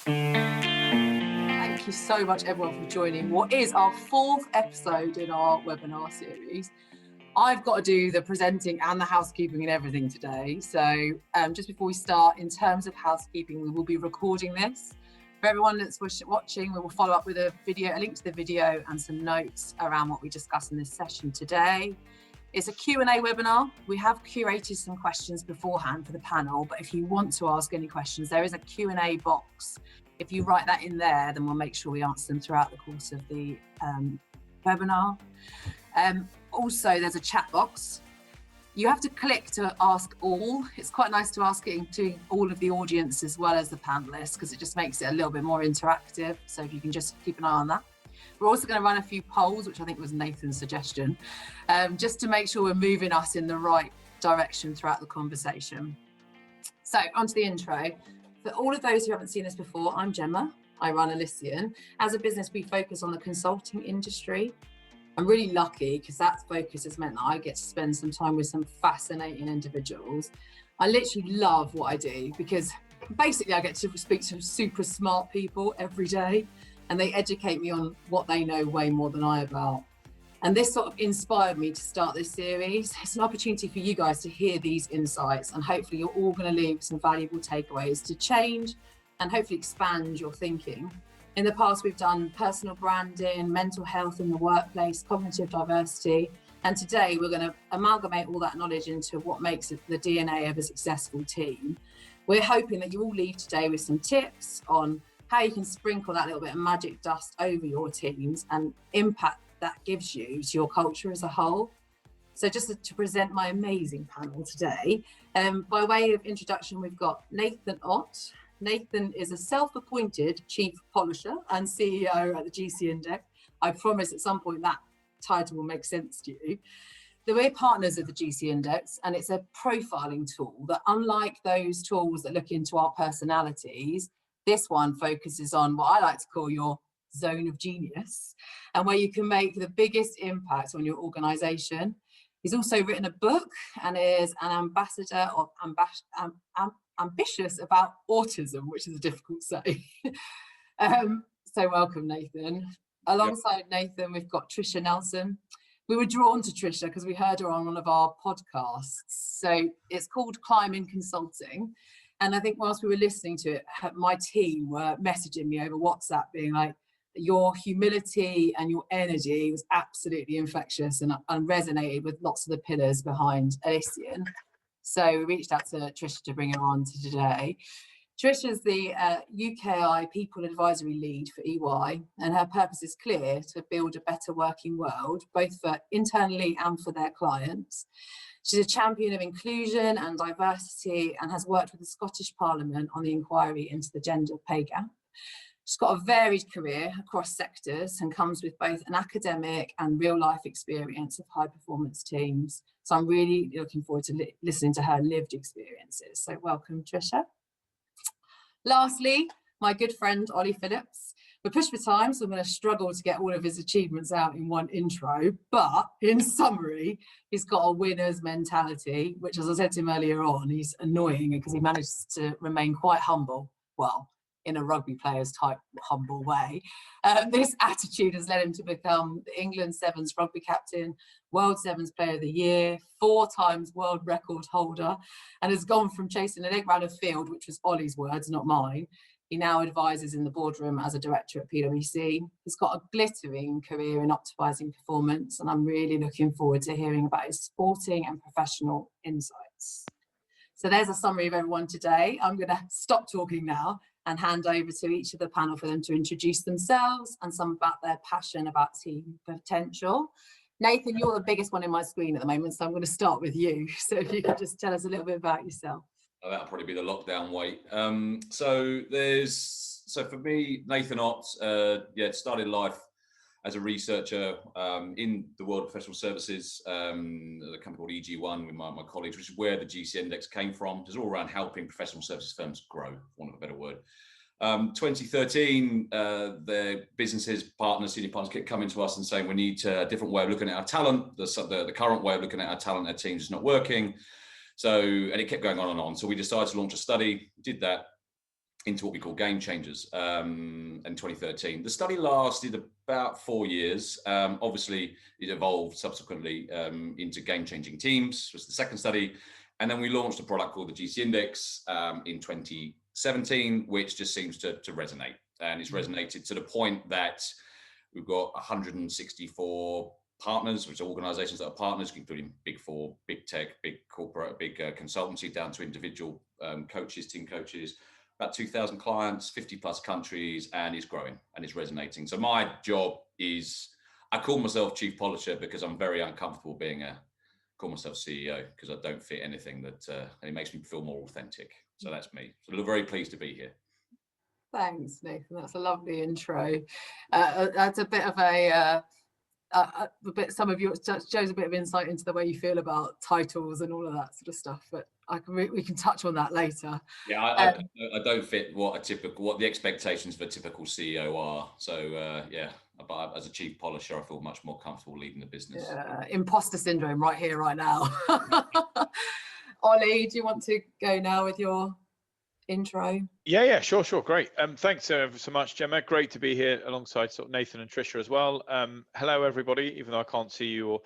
Thank you so much, everyone, for joining what is our 4th episode in our webinar series. I've got to do the presenting and the housekeeping and everything today. So just before we start, in terms of housekeeping, we will be recording this. For everyone that's watching, we will follow up with a link to the video and some notes around what we discussed in this session today. It's a Q&A webinar. We have curated some questions beforehand for the panel, but if you want to ask any questions, there is a Q&A box. If you write that in there, then we'll make sure we answer them throughout the course of the webinar. Also, there's a chat box. You have to click to ask all. It's quite nice to ask it to all of the audience as well as the panelists, because it just makes it a little bit more interactive. So if you can just keep an eye on that. We're also going to run a few polls, which I think was Nathan's suggestion, just to make sure we're moving us in the right direction throughout the conversation. So onto the intro. For all of those who haven't seen this before, I'm Gemma. I run Elysian. As a business, we focus on the consulting industry. I'm really lucky because that focus has meant that I get to spend some time with some fascinating individuals. I literally love what I do because basically I get to speak to super smart people every day, and they educate me on what they know way more than I about. And this sort of inspired me to start this series. It's an opportunity for you guys to hear these insights, and hopefully you're all going to leave some valuable takeaways to change and hopefully expand your thinking. In the past, we've done personal branding, mental health in the workplace, cognitive diversity, and today we're going to amalgamate all that knowledge into what makes it the DNA of a successful team. We're hoping that you all leave today with some tips on how you can sprinkle that little bit of magic dust over your teams and impact that gives you to your culture as a whole. So just to present my amazing panel today, by way of introduction, we've got Nathan Ott. Nathan is a self-appointed chief polisher and CEO at the GC Index. I promise at some point that title will make sense to you. We're partners of the GC Index, and it's a profiling tool that, unlike those tools that look into our personalities, this one focuses on what I like to call your zone of genius, and where you can make the biggest impact on your organisation. He's also written a book and is an ambassador of ambitious about autism, which is a difficult say. So welcome, Nathan. Alongside Nathan, we've got Trisha Nelson. We were drawn to Trisha because we heard her on one of our podcasts. So it's called Climbing Consulting. And I think whilst we were listening to it, my team were messaging me over WhatsApp being like, your humility and your energy was absolutely infectious and resonated with lots of the pillars behind Elysian. So we reached out to Trisha to bring her on to today. Trisha's the UKI People Advisory Lead for EY, and her purpose is clear: to build a better working world, both for internally and for their clients. She's a champion of inclusion and diversity and has worked with the Scottish Parliament on the inquiry into the gender pay gap. She's got a varied career across sectors and comes with both an academic and real life experience of high performance teams. So I'm really looking forward to listening to her lived experiences. So welcome, Trisha. Lastly, my good friend, Ollie Phillips. We're pushed for time, so I'm going to struggle to get all of his achievements out in one intro, but in summary, he's got a winner's mentality, which, as I said to him earlier on, he's annoying because he manages to remain quite humble. Well, in a rugby player's type humble way. This attitude has led him to become the England Sevens rugby captain, World Sevens Player of the Year, 4 times world record holder, and has gone from chasing an egg round a field, which was Ollie's words, not mine. He now advises in the boardroom as a director at PwC. He's got a glittering career in optimising performance, and I'm really looking forward to hearing about his sporting and professional insights. So there's a summary of everyone today. I'm going to stop talking now and hand over to each of the panel for them to introduce themselves and some about their passion about team potential. Nathan, you're the biggest one in my screen at the moment, so I'm going to start with you. So if you could just tell us a little bit about yourself. Oh, that'll probably be the lockdown weight. So for me, Nathan Ott, started life as a researcher in the world of professional services, a company called EG1 with my colleagues, which is where the GC Index came from. It's all around helping professional services firms grow, for want of a better word. 2013, the businesses, partners, senior partners kept coming to us and saying we need a different way of looking at our talent. The current way of looking at our talent, our teams is not working. So, and it kept going on and on. So we decided to launch a study, did that. into what we call game changers in 2013. The study lasted about 4 years. Obviously, it evolved subsequently into game changing teams, was the second study. And then we launched a product called the GC Index in 2017, which just seems to resonate. And it's resonated to the point that we've got 164 partners, which are organizations that are partners, including big four, big tech, big corporate, big consultancy, down to individual coaches, team coaches, about 2,000 clients, 50 plus countries, and is growing and is resonating. So my job is, I call myself chief polisher because I'm very uncomfortable call myself CEO because I don't fit anything that, and it makes me feel more authentic. So that's me. So I'm very pleased to be here. Thanks, Nathan. That's a lovely intro. That's a bit of some of you shows a bit of insight into the way you feel about titles and all of that sort of stuff, but we can touch on that later. Yeah, I don't fit what the expectations of a typical CEO are. So yeah, but as a chief polisher, I feel much more comfortable leading the business. Imposter syndrome right here, right now. Ollie, do you want to go now with your intro? Yeah, sure, great. Thanks so much, Gemma. Great to be here alongside sort of Nathan and Trisha as well. Hello, everybody. Even though I can't see you or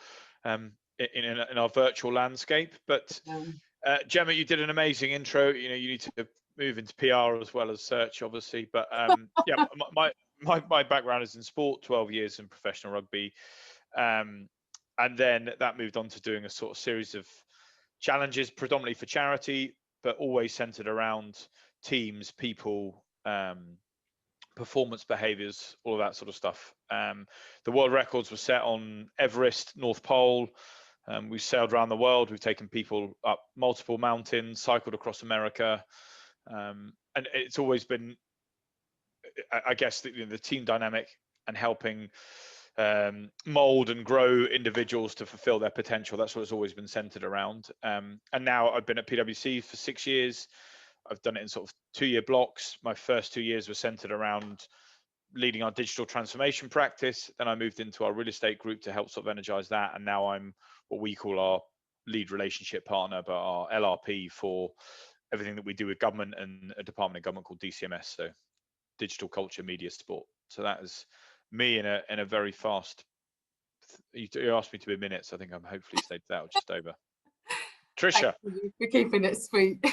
in our virtual landscape, but Gemma, you did an amazing intro. You know, you need to move into PR as well as search, obviously. But yeah, my background is in sport, 12 years in professional rugby, and then that moved on to doing a sort of series of challenges, predominantly for charity, but always centered around teams, people, performance behaviors, all of that sort of stuff. The world records were set on Everest, North Pole. We've sailed around the world. We've taken people up multiple mountains, cycled across America. And it's always been, I guess, the team dynamic and helping mold and grow individuals to fulfill their potential. That's what it's always been centered around. And now I've been at PwC for 6 years. I've done it in sort of 2-year blocks. My first 2 years were centered around leading our digital transformation practice. Then I moved into our real estate group to help sort of energize that. And now I'm what we call our lead relationship partner, but our LRP for everything that we do with government and a department of government called DCMS. So digital culture, media, sport. So that is me in a very fast, you asked me to be minutes. I think I'm hopefully stayed that or just over. Trisha. We're keeping it sweet.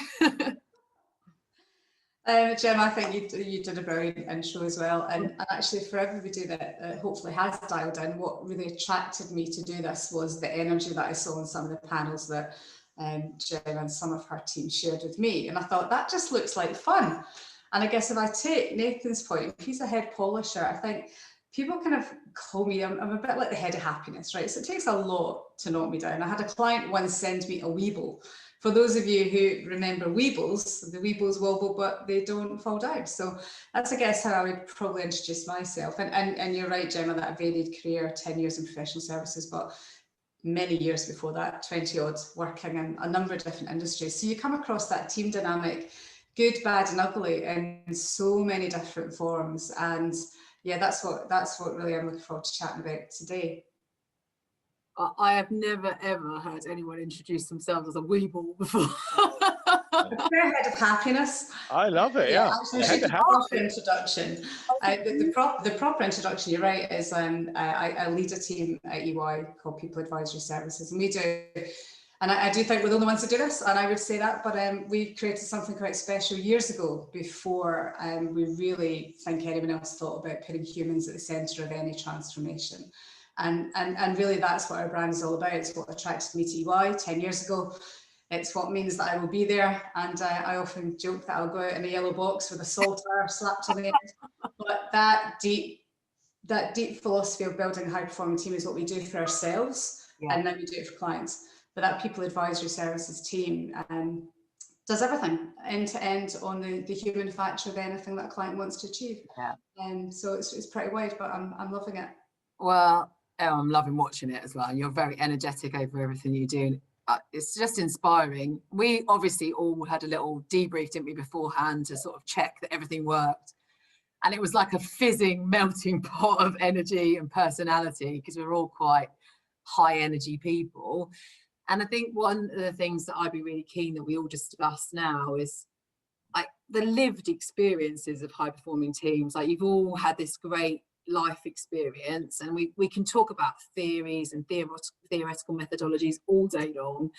Gemma, I think you did a brilliant intro as well, and actually for everybody that hopefully has dialed in, what really attracted me to do this was the energy that I saw in some of the panels that Gemma and some of her team shared with me, and I thought that just looks like fun. And I guess if I take Nathan's point, if he's a head polisher, I think people kind of call me, I'm a bit like the head of happiness, right? So it takes a lot to knock me down. I had a client once send me a Weeble. For those of you who remember Weebles, the Weebles wobble, but they don't fall down. So that's, I guess, how I would probably introduce myself. And you're right, Gemma, that varied career, 10 years in professional services, but many years before that, 20 odd, working in a number of different industries. So you come across that team dynamic, good, bad and ugly, in so many different forms. And yeah, that's what really I'm looking forward to chatting about today. I have never ever heard anyone introduce themselves as a weeble before. They're head of happiness. I love it. Yeah. Actually, the proper introduction. The proper introduction, you're right, is I lead a team at EY called People Advisory Services, and we do. And I do think we're the only ones to do this, and I would say that, but we created something quite special years ago before we really think anyone else thought about putting humans at the centre of any transformation. And really that's what our brand is all about. It's what attracted me to EY 10 years ago. It's what means that I will be there. And I often joke that I'll go out in a yellow box with a salter slapped on the end. But that deep philosophy of building a high performing team is what we do for ourselves. Yeah. And then we do it for clients. But that People Advisory Services team does everything end to end on the human factor of anything that a client wants to achieve. Yeah. So it's pretty wide, but I'm loving it. Well, I'm loving watching it as well. You're very energetic over everything you do. It's just inspiring. We obviously all had a little debrief, didn't we, beforehand to sort of check that everything worked. And it was like a fizzing, melting pot of energy and personality because we're all quite high energy people. And I think one of the things that I'd be really keen that we all discuss now is the lived experiences of high performing teams. Like, you've all had this great life experience, and we can talk about theories and theoretical methodologies all day long,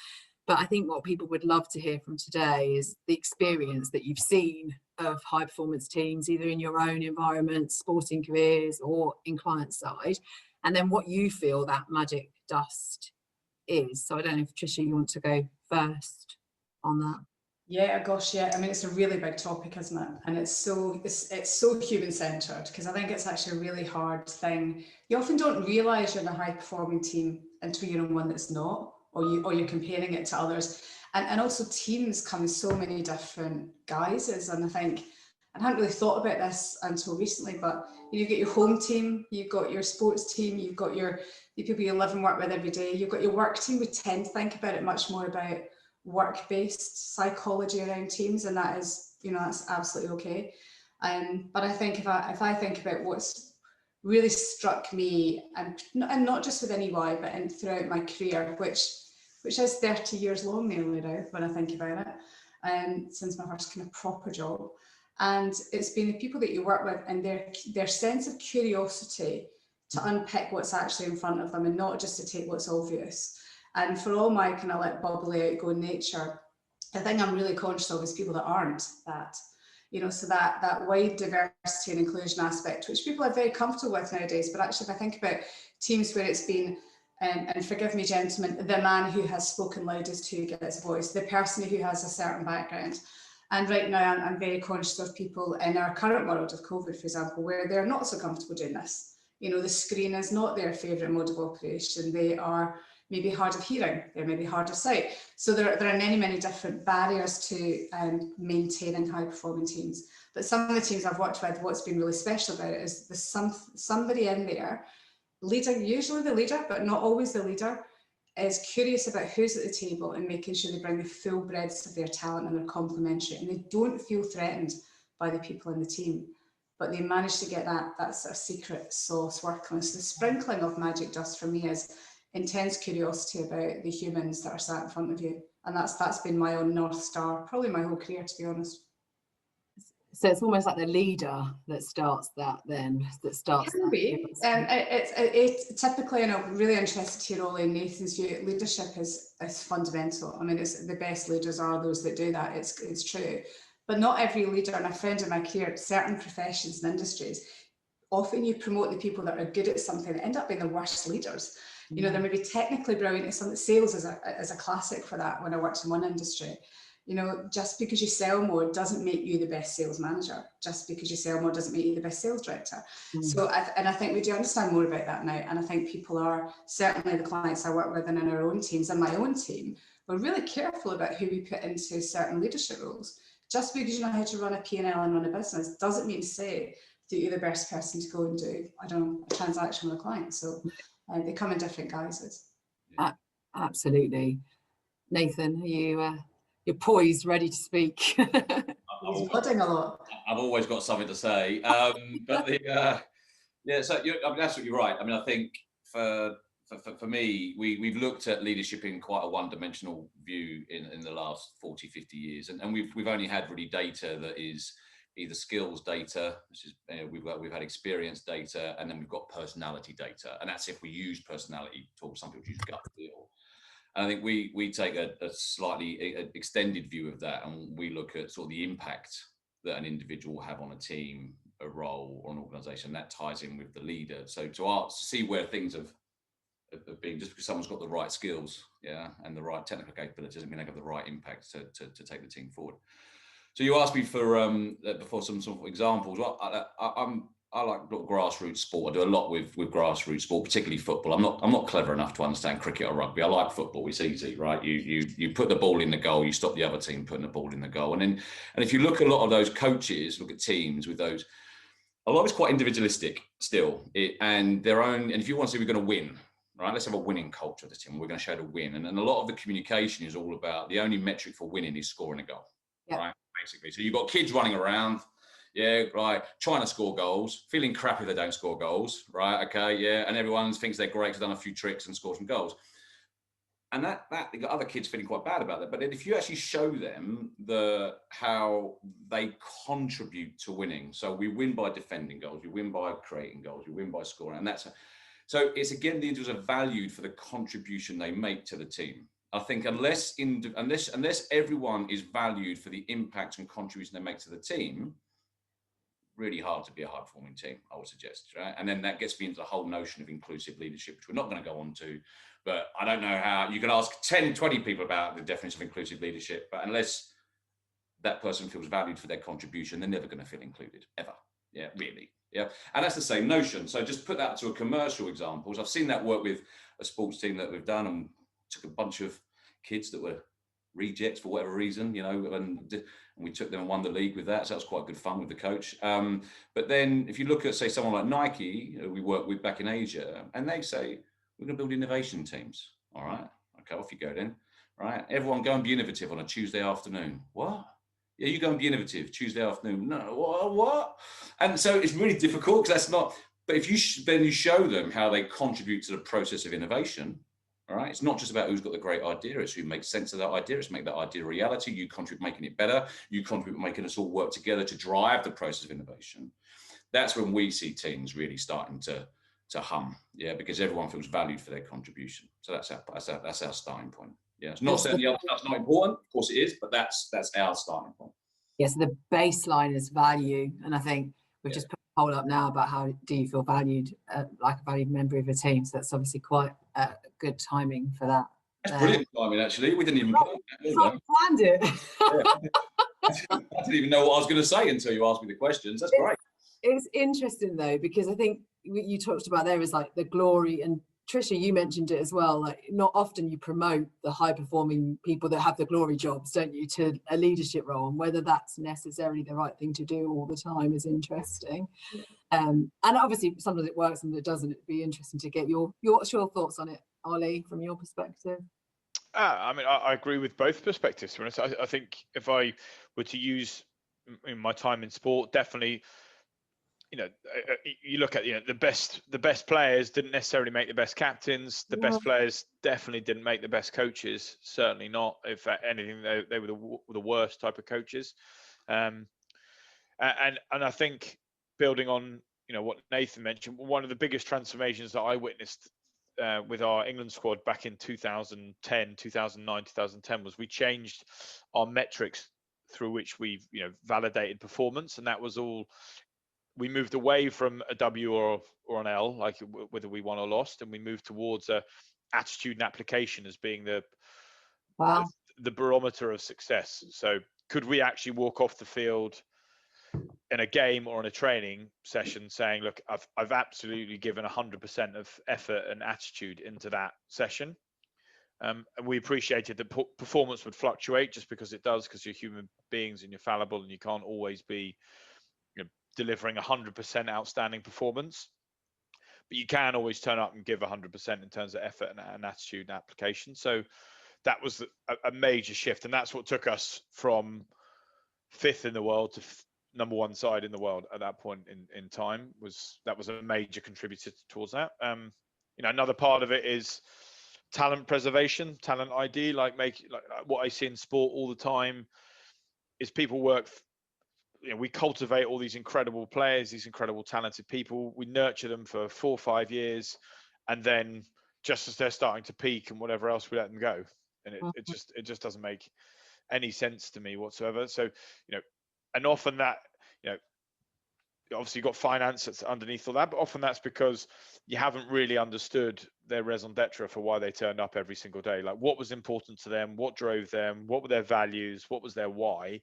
but I think what people would love to hear from today is the experience that you've seen of high performance teams, either in your own environment, sporting careers, or in client side, and then what you feel that magic dust is. So I don't know if Tricia, you want to go first on that. Yeah, gosh, yeah. I mean, it's a really big topic, isn't it? And it's so human-centered, because I think it's actually a really hard thing. You often don't realise you're in a high-performing team until you're in one that's not, or you're comparing it to others. And also teams come in so many different guises. And I think, I hadn't really thought about this until recently, but you've got your home team, you've got your sports team, you've got the people you live and work with every day, you've got your work team. We tend to think about it much more about work-based psychology around teams, and that is, that's absolutely okay. But I think if I think about what's really struck me, and not just within EY, but throughout my career, which is 30 years long nearly now when I think about it, since my first kind of proper job, and it's been the people that you work with and their sense of curiosity to unpick what's actually in front of them, and not just to take what's obvious. And for all my kind of like bubbly, outgoing nature, the thing I'm really conscious of is people that aren't that. So that wide diversity and inclusion aspect, which people are very comfortable with nowadays. But actually, if I think about teams where it's been, and forgive me, gentlemen, the man who has spoken loudest who gets voice, the person who has a certain background. And right now, I'm very conscious of people in our current world of COVID, for example, where they're not so comfortable doing this. The screen is not their favourite mode of operation. They are maybe hard of hearing, they're maybe hard of sight. So there are many, many different barriers to maintaining high performing teams. But some of the teams I've worked with, what's been really special about it is there's somebody in there, leading, usually the leader, but not always the leader, is curious about who's at the table and making sure they bring the full breadth of their talent and they're complementary, and they don't feel threatened by the people in the team, but they manage to get that sort of secret sauce working. So the sprinkling of magic dust for me is intense curiosity about the humans that are sat in front of you, and that's been my own North Star probably my whole career, to be honest. So it's almost like the leader that starts that. It can be. It's typically, and I'm really interested to hear Ollie and Nathan's view, leadership is fundamental. I mean, it's the best leaders are those that do that. It's true, but not every leader. And I found in my career, certain professions and industries, often you promote the people that are good at something that end up being the worst leaders. They may be technically brilliant at something. Sales is a classic for that. When I worked in one industry, just because you sell more doesn't make you the best sales manager. Just because you sell more doesn't make you the best sales director. So, I think we do understand more about that now. And I think people are, certainly the clients I work with and in our own teams and my own team, we're really careful about who we put into certain leadership roles. Just because you know how to run a P&L and run a business doesn't mean to say that you're the best person to go and do, a transaction with a client. So they come in different guises. Absolutely. Nathan, are you're poised, ready to speak? He's nodding a lot. I've always got something to say. But so you're absolutely right. I mean, I think for me, we've looked at leadership in quite a one-dimensional view in the last 40, 50 years. And we've only had really data that is either skills data, which is we've had experience data, and then we've got personality data. And that's if we use personality tools. Some people use gut feel. And I think we take a slightly extended view of that, and we look at sort of the impact that an individual will have on a team, a role, or an organisation. That ties in with the leader. So to see where things have been, just because someone's got the right skills, and the right technical capability doesn't mean they have the right impact to take the team forward. So you asked me for some sort of examples. Well, I like grassroots sport. I do a lot with grassroots sport, particularly football. I'm not clever enough to understand cricket or rugby. I like football. It's easy, right? You put the ball in the goal, you stop the other team putting the ball in the goal. And if you look at a lot of those coaches, look at teams with those, a lot of it's quite individualistic still. And their own, and if you want to say we're going to win, right? Let's have a winning culture of the team. We're going to show the win. And a lot of the communication is all about the only metric for winning is scoring a goal, right? Basically. So you've got kids running around, trying to score goals, feeling crap if they don't score goals, right? Okay, and everyone thinks they're great, they've done a few tricks and scored some goals. and that you got other kids feeling quite bad about that. But then if you actually show them how they contribute to winning, so we win by defending goals, we win by creating goals, we win by scoring, and so it's again the individuals are valued for the contribution they make to the team. I think unless everyone is valued for the impact and contribution they make to the team, really hard to be a high performing team, I would suggest, right? And then that gets me into the whole notion of inclusive leadership, which we're not going to go on to, but I don't know how. You can ask 10, 20 people about the definition of inclusive leadership, but unless that person feels valued for their contribution, they're never going to feel included, ever. Yeah, really. Yeah, and that's the same notion. So just put that to a commercial examples. I've seen that work with a sports team that we've done, and took a bunch of kids that were rejects for whatever reason, and we took them and won the league with that. So that was quite good fun with the coach. But then if you look at, say, someone like Nike, we work with back in Asia, and they say, we're going to build innovation teams. All right, okay, off you go then. Right, everyone go and be innovative on a Tuesday afternoon. What? Yeah, you go and be innovative Tuesday afternoon. No, what? And so it's really difficult because that's not. But if you show them how they contribute to the process of innovation. All right, it's not just about who's got the great idea, it's who makes sense of that idea, it's make that idea a reality, you contribute making it better, you contribute making us all work together to drive the process of innovation. That's when we see teams really starting to hum, yeah, because everyone feels valued for their contribution. So that's our starting point. Yeah, it's not saying the other stuff's not important, of course it is, but that's our starting point. Yes, the baseline is value, and I think we've just put a poll up now about how do you feel valued, like a valued member of a team. So that's obviously quite good timing for that. That's brilliant timing, actually. We didn't even plan that. Planned it. Yeah. I didn't even know what I was going to say until you asked me the questions. That's great. It's interesting though, because I think you talked about there is like the glory, and Trisha, you mentioned it as well, like not often you promote the high performing people that have the glory jobs, don't you, to a leadership role, and whether that's necessarily the right thing to do all the time is interesting. And obviously sometimes it works and it doesn't. It'd be interesting to get what's your thoughts on it, Ollie, from your perspective? I mean, I agree with both perspectives. I think if I were to use my time in sport, definitely, you look at the best players didn't necessarily make the best captains. The best players definitely didn't make the best coaches. Certainly not. If anything, they were the worst type of coaches. And I think building on what Nathan mentioned, one of the biggest transformations that I witnessed with our England squad back in 2010, 2009, 2010 was we changed our metrics through which we've validated performance, and that was all. We moved away from a W or an L, like whether we won or lost, and we moved towards a attitude and application as being the barometer of success. So could we actually walk off the field in a game or in a training session saying, look, I've absolutely given 100% of effort and attitude into that session. And we appreciated that performance would fluctuate, just because it does, because you're human beings and you're fallible and you can't always be delivering 100% outstanding performance, but you can always turn up and give 100% in terms of effort and attitude and application. So that was a major shift, and that's what took us from 5th in the world to number 1 side in the world at that point in time. That was a major contributor towards that. Another part of it is talent preservation, talent ID, like what I see in sport all the time is people work. We cultivate all these incredible players, these incredible talented people. We nurture them for 4 or 5 years, and then just as they're starting to peak and whatever else, we let them go. And it just doesn't make any sense to me whatsoever. So, and often that, obviously you've got finance that's underneath all that, but often that's because you haven't really understood their raison d'etre for why they turned up every single day. Like, what was important to them, what drove them, what were their values, what was their why?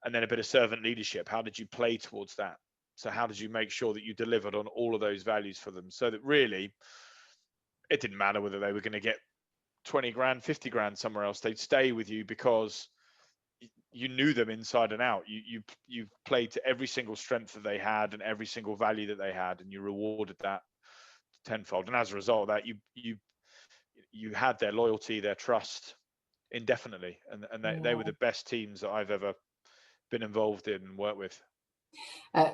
And then a bit of servant leadership. How did you play towards that? So how did you make sure that you delivered on all of those values for them, so that really it didn't matter whether they were going to get 20 grand, 50 grand somewhere else, they'd stay with you because you knew them inside and out. You played to every single strength that they had and every single value that they had, and you rewarded that tenfold. And as a result of that, you had their loyalty, their trust indefinitely. And they were the best teams that I've ever been involved in and worked with.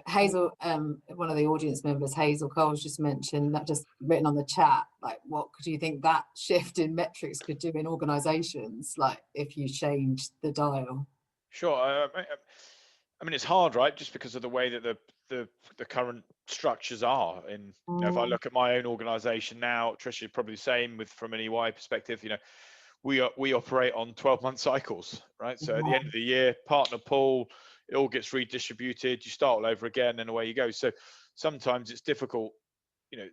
Hazel, one of the audience members, Hazel Cole's just mentioned that, just written on the chat, like, what do you think that shift in metrics could do in organisations, like if you change the dial? Sure. I mean, it's hard, right? Just because of the way that the current structures are. And you know, if I look at my own organisation now, Tricia is probably the same from an EY perspective. You know, we operate on 12-month cycles, right? So at the end of the year, partner pool, it all gets redistributed, you start all over again, and away you go. So sometimes it's difficult, you know,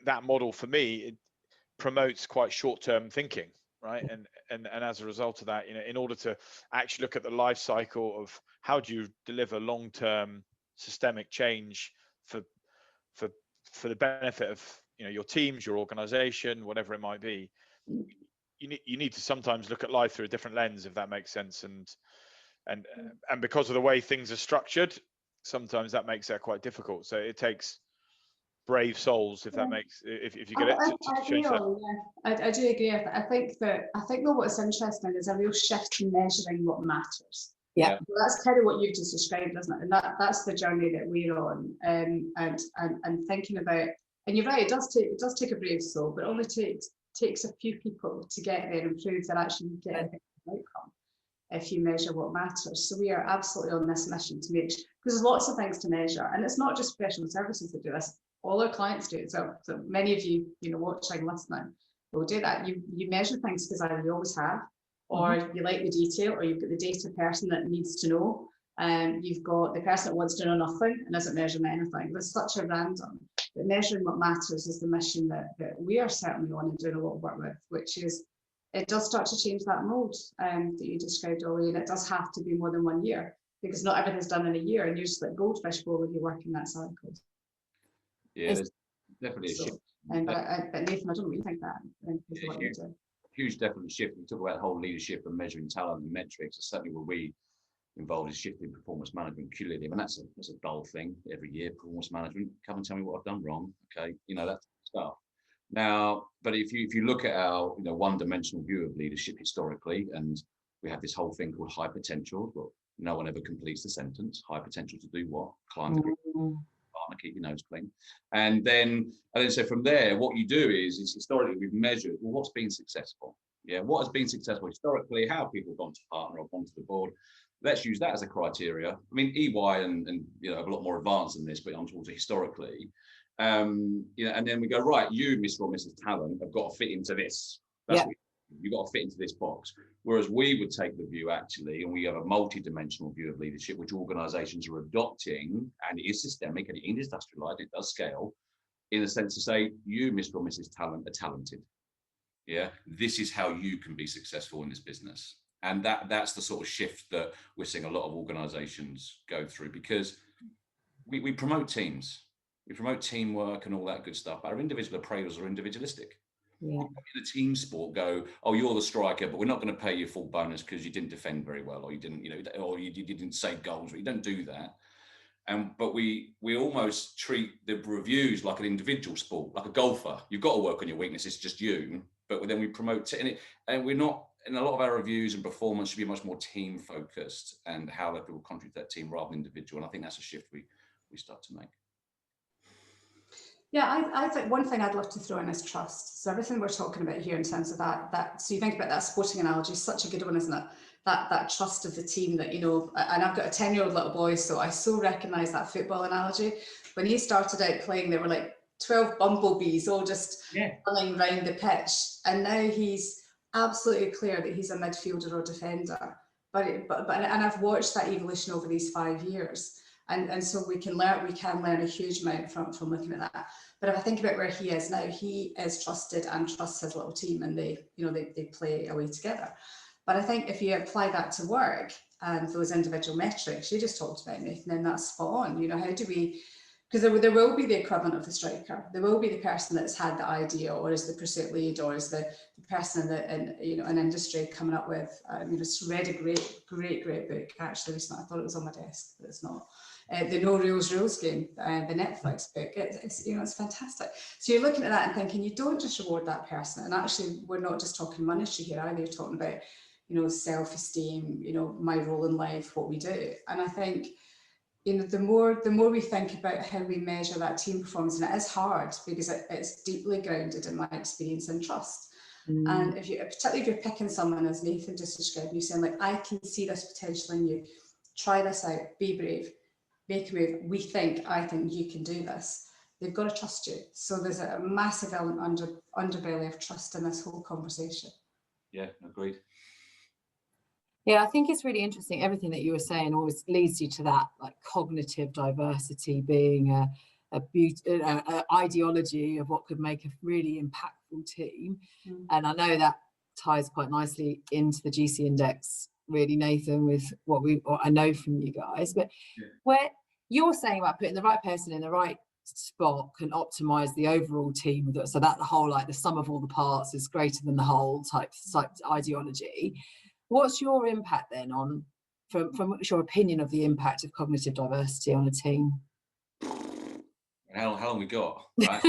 that model for me, it promotes quite short-term thinking, right? And as a result of that, you know, in order to actually look at the life cycle of how do you deliver long-term systemic change for the benefit of, you know, your teams, your organization, whatever it might be, you need to sometimes look at life through a different lens, if that makes sense. And because of the way things are structured, sometimes that makes that quite difficult. So it takes brave souls, if that makes, if you get it, to change that. I do agree. I think that what's interesting is a real shift in measuring what matters. Yeah. Well, that's kind of what you've just described, isn't it? And that's the journey that we're on, and thinking about. And you're right, it does take a brave soul, but it only takes a few people to get there and prove that actually you get an outcome if you measure what matters. So we are absolutely on this mission to make sure, because there's lots of things to measure, and it's not just professional services that do this. All our clients do it. So many of you, you know, watching, listening, will do that. You measure things because either you always have, or you like the detail, or you've got the data person that needs to know, and you've got the person that wants to know nothing and isn't measuring anything. There's such a random. But measuring what matters is the mission that we are certainly on and doing a lot of work with, which is, it does start to change that mode that you described, Ollie, and it does have to be more than 1 year, because not everything's done in a year, and you're just like goldfish bowl when you're working that cycle. Yeah, there's definitely a shift. But Nathan, I don't know what you think that. Huge definitely shift. We talk about whole leadership and measuring talent and metrics. It's certainly where we involved in shifting performance management cumulative, and that's a dull thing every year. Performance management, come and tell me what I've done wrong. Okay, you know, that stuff. Now, but if you look at our, you know, one-dimensional view of leadership historically, and we have this whole thing called high potential. Well, no one ever completes the sentence. High potential to do what? Climb the partner, keep your nose clean. And then so from there, what you do is historically we've measured, well, what's been successful? Yeah, what has been successful historically? How have people gone to partner or gone to the board? Let's use that as a criteria. I mean, EY and you know, have a lot more advanced than this, but I'm talking historically. You know, and then we go, right, you, Mr. or Mrs. Talent, have got to fit into this. That's what you've got to fit into this box. Whereas we would take the view, actually, and we have a multi-dimensional view of leadership, which organizations are adopting, and it is systemic and it is industrialized, it does scale, in a sense to say, you, Mr. or Mrs. Talent, are talented. Yeah, this is how you can be successful in this business. And that's the sort of shift that we're seeing a lot of organizations go through, because we promote teams. We promote teamwork and all that good stuff. Our individual appraisals are individualistic. Yeah. In a team sport, go, oh, you're the striker, but we're not going to pay you full bonus because you didn't defend very well, or you didn't, you know, or you didn't save goals. You don't do that. But we almost treat the reviews like an individual sport, like a golfer. You've got to work on your weaknesses, just you. But then we promote it, and we're not. In a lot of our reviews and performance should be much more team focused, and how people contribute to that team rather than individual. And I think that's a shift we start to make. Yeah, I think one thing I'd love to throw in is trust. So everything we're talking about here in terms of that, so you think about that sporting analogy, such a good one, isn't it? That trust of the team that, you know, and I've got a 10-year-old little boy, so I so recognise that football analogy. When he started out playing, there were like 12 bumblebees all just running around the pitch. And now he's absolutely clear that he's a midfielder or defender. But I've watched that evolution over these 5 years. And so we can learn a huge amount from looking at that. But if I think about where he is now, he is trusted and trusts his little team, and they play away together. But I think if you apply that to work and those individual metrics you just talked about, Nathan, then that's spot on. You know, how do we, because there will be the equivalent of the striker. There will be the person that's had the idea, or is the pursuit lead, or is the person in an industry coming up with. Just read a great book actually recently. I thought it was on my desk, but it's not. The No Rules game, the Netflix book. It's fantastic. So you're looking at that and thinking, you don't just reward that person. And actually, we're not just talking monetary here either. You're talking about, self-esteem, my role in life, what we do. And I think you know, the more we think about how we measure that team performance, and it is hard because it's deeply grounded in my experience and trust. And particularly if you're picking someone, as Nathan just described, you saying like, I can see this potential in you. Try this out. Be brave. Make a move. I think you can do this. They've got to trust you. So there's a massive element underbelly of trust in this whole conversation. Yeah, agreed. Yeah, I think it's really interesting. Everything that you were saying always leads you to that, like cognitive diversity being a ideology of what could make a really impactful team. And I know that ties quite nicely into the GC index, really, Nathan, with what I know from you guys. But where you're saying about putting the right person in the right spot can optimize the overall team, so that the whole, like the sum of all the parts is greater than the whole type ideology. What's your impact then from what's your opinion of the impact of cognitive diversity on a team? How long we got? Right?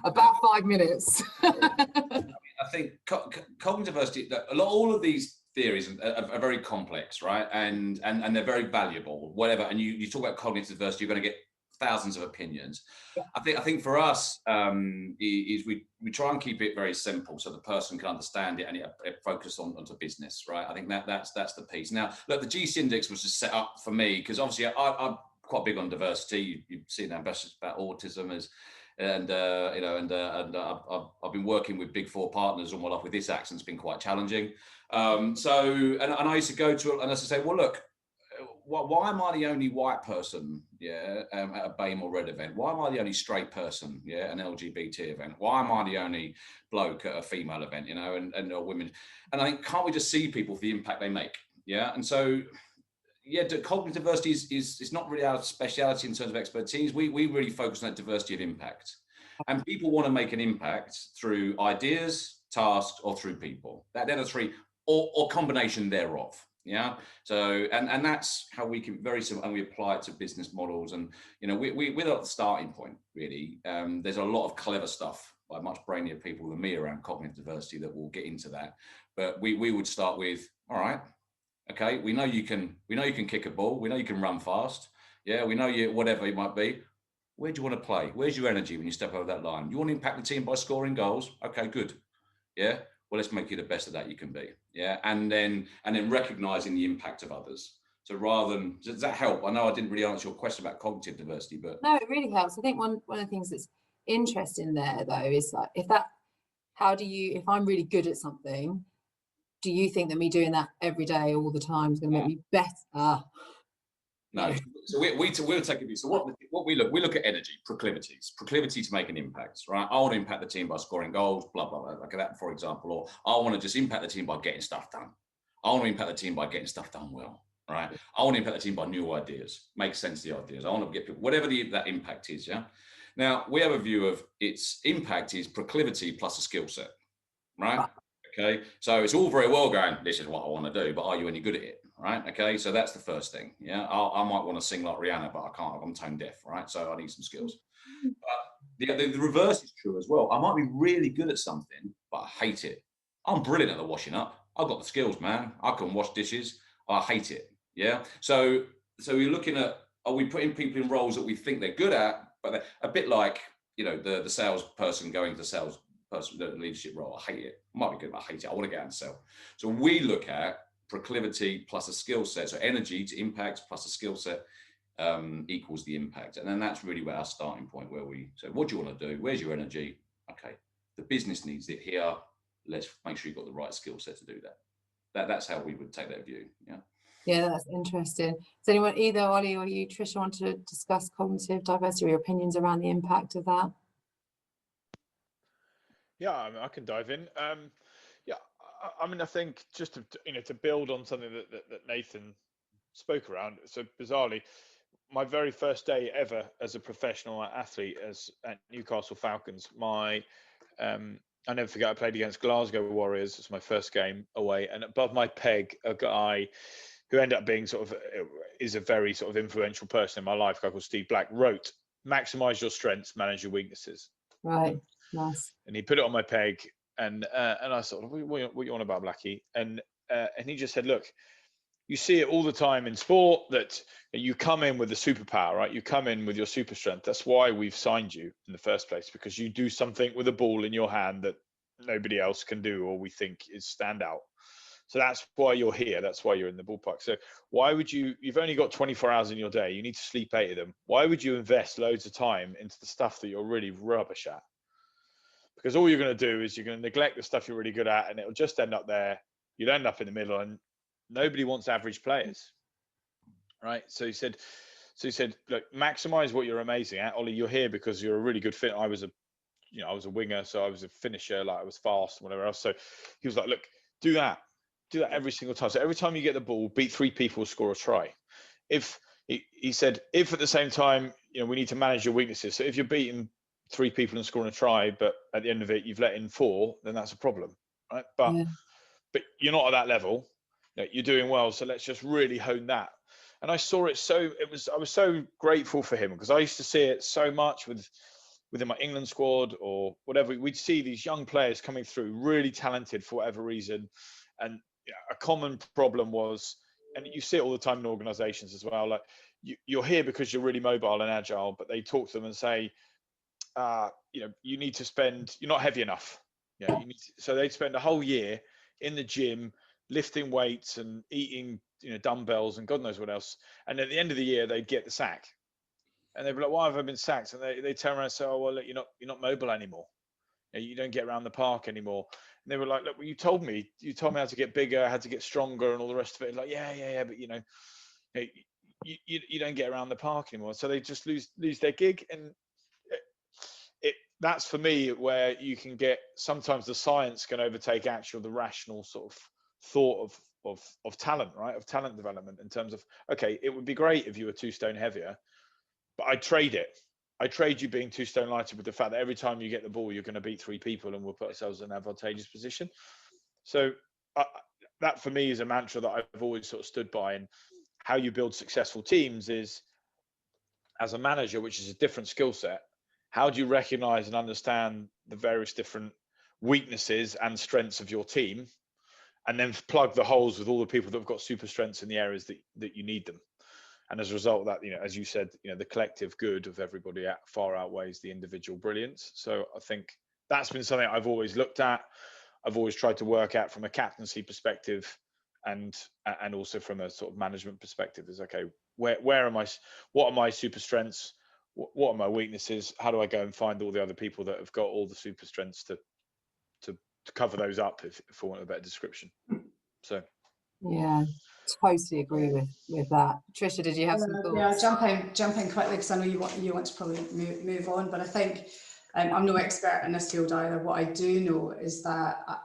About 5 minutes. I think cognitive diversity, all of these theories are very complex, right? And they're very valuable, whatever. And you talk about cognitive diversity, you're going to get thousands of opinions. I think for us is we try and keep it very simple so the person can understand it and it focus onto business, right? I think that's the piece. Now, look, the GC index was just set up for me because obviously I'm quite big on diversity. You've seen that about autism and I've been working with Big Four partners all my life with this accent's been quite challenging. So I used to go to and I used to say, well, look, why am I the only white person, at a BAME or Red event? Why am I the only straight person, at an LGBT event? Why am I the only bloke at a female event, and women? And I think, can't we just see people for the impact they make? Yeah. And so, cognitive diversity is not really our speciality in terms of expertise. We really focus on that diversity of impact. And people want to make an impact through ideas, tasks, or through people. They're the three, or combination thereof. Yeah. So, and that's how we can very simple, and we apply it to business models. And, we're at the starting point, really. There's a lot of clever stuff by much brainier people than me around cognitive diversity that will get into that. But we would start with, all right, okay, we know you can kick a ball. We know you can run fast. Yeah. We know you, whatever it might be. Where do you want to play? Where's your energy when you step over that line? You want to impact the team by scoring goals? Okay, good. Yeah. Well, let's make you the best of that you can be. Yeah. And then recognizing the impact of others. So rather than, does that help? I know I didn't really answer your question about cognitive diversity, but. No, it really helps. I think one of the things that's interesting there though, is like, if I'm really good at something, do you think that me doing that every day, all the time is going to make me better? No. So we'll take a view. So what we look at energy, proclivity to make an impact, right? I want to impact the team by scoring goals, blah, blah, blah, like that, for example. Or I want to just impact the team by getting stuff done. I want to impact the team by getting stuff done well, right? I want to impact the team by new ideas, make sense of the ideas. I want to get people, whatever that impact is, yeah? Now, we have a view of its impact is proclivity plus a skill set, right? Okay, so it's all very well going, this is what I want to do, but are you any good at it? Right. Okay. So that's the first thing. Yeah. I might want to sing like Rihanna, but I can't. I'm tone deaf. Right. So I need some skills. But the reverse is true as well. I might be really good at something, but I hate it. I'm brilliant at the washing up. I've got the skills, man. I can wash dishes. I hate it. Yeah. So we're looking at, are we putting people in roles that we think they're good at, but they're a bit like, the salesperson going to the leadership role. I hate it. I might be good, but I hate it. I want to get out and sell. So we look at proclivity plus a skill set. So energy to impact plus a skill set equals the impact. And then that's really where our starting point, where we say, what do you want to do? Where's your energy? Okay, the business needs it here. Let's make sure you've got the right skill set to do that. That's how we would take that view. Yeah. Yeah, that's interesting. Does anyone, either Ollie or you, Tricia, want to discuss cognitive diversity or your opinions around the impact of that? Yeah, I can dive in. I think just to build on something that Nathan spoke around. So bizarrely, my very first day ever as a professional athlete at Newcastle Falcons, I never forget, I played against Glasgow Warriors. It's my first game away, and above my peg, a guy who ended up being is a very sort of influential person in my life, a guy called Steve Black, wrote, "Maximize your strengths, manage your weaknesses." Right. Nice. And he put it on my peg, and I sort of, what you on about, Blackie? And he just said, look, you see it all the time in sport, that you come in with a superpower, right? You come in with your super strength. That's why we've signed you in the first place, because you do something with a ball in your hand that nobody else can do, or we think is standout. So that's why you're here. That's why you're in the ballpark. So why would you've only got 24 hours in your day. You need to sleep 8 of them. Why would you invest loads of time into the stuff that you're really rubbish at? Because all you're going to do is you're going to neglect the stuff you're really good at, and it'll just end up there. You'll end up in the middle, and nobody wants average players, right? So he said, look, maximize what you're amazing at. Ollie, you're here because you're a really good fit. I was a winger, so I was a finisher, like I was fast and whatever else. So he was like, look, do that every single time. So every time you get the ball, beat 3 people, score a try. If he said, if at the same time, we need to manage your weaknesses. So if you're beating 3 people and scoring a try, but at the end of it, you've let in 4, then that's a problem, right? But you're not at that level. You're doing well. So let's just really hone that. And I saw it. I was so grateful for him, because I used to see it so much within my England squad or whatever. We'd see these young players coming through, really talented for whatever reason. And a common problem was, and you see it all the time in organizations as well, like you're here because you're really mobile and agile, but they talk to them and say, you need to spend, you're not heavy enough. So they'd spend a whole year in the gym, lifting weights and eating, dumbbells and God knows what else. And at the end of the year, they'd get the sack. And they'd be like, why have I been sacked? And they turn around and say, oh, well, look, you're not mobile anymore. You don't get around the park anymore. And they were like, look, well, you told me how to get bigger, how to get stronger and all the rest of it. Like, yeah, but you don't get around the park anymore. So they just lose their gig. And that's for me where you can get, sometimes the science can overtake the rational sort of thought of talent, right? Of talent development, in terms of, okay, it would be great if you were 2 stone heavier, but I trade you being 2 stone lighter with the fact that every time you get the ball, you're going to beat 3 people, and we'll put ourselves in an advantageous position. So that for me is a mantra that I've always sort of stood by. And how you build successful teams is, as a manager, which is a different skill set, how do you recognize and understand the various different weaknesses and strengths of your team, and then plug the holes with all the people that have got super strengths in the areas that you need them. And as a result of that, as you said, the collective good of everybody far outweighs the individual brilliance. So I think that's been something I've always looked at. I've always tried to work at from a captaincy perspective, and also from a sort of management perspective, is, okay, where am I? What are my super strengths? What are my weaknesses? How do I go and find all the other people that have got all the super strengths to cover those up, if for want of a better description. So yeah, totally agree with that. Trisha, did you have some thoughts? Yeah, jump in quickly, because I know you want to probably move on, but I think I'm no expert in this field either. What I do know is that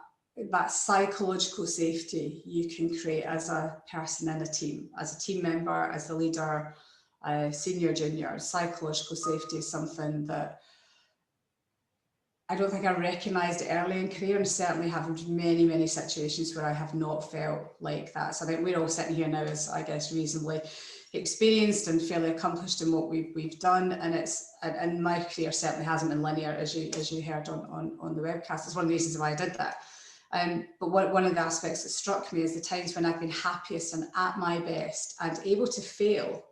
psychological safety you can create as a person in a team, as a team member, as the leader, senior, junior. Psychological safety is something that I don't think I recognised early in career, and certainly have many, many situations where I have not felt like that. So I think we're all sitting here now as, I guess, reasonably experienced and fairly accomplished in what we've done, and my career certainly hasn't been linear, as you heard on the webcast. It's one of the reasons why I did that. But one of the aspects that struck me is the times when I've been happiest and at my best and able to fail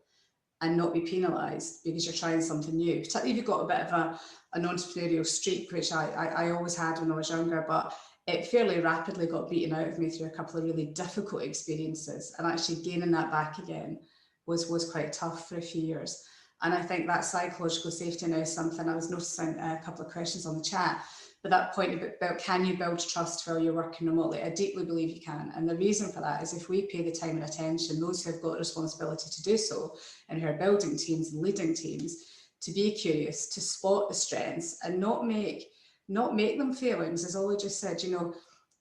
and not be penalised because you're trying something new. Particularly if you've got a bit of an entrepreneurial streak, which I always had when I was younger, but it fairly rapidly got beaten out of me through a couple of really difficult experiences, and actually gaining that back again was quite tough for a few years. And I think that psychological safety now is something, I was noticing a couple of questions on the chat, but that point about can you build trust while you're working remotely? I deeply believe you can. And the reason for that is if we pay the time and attention, those who have got the responsibility to do so, and who are building teams and leading teams, to be curious, to spot the strengths and not make them failings. As Ollie just said,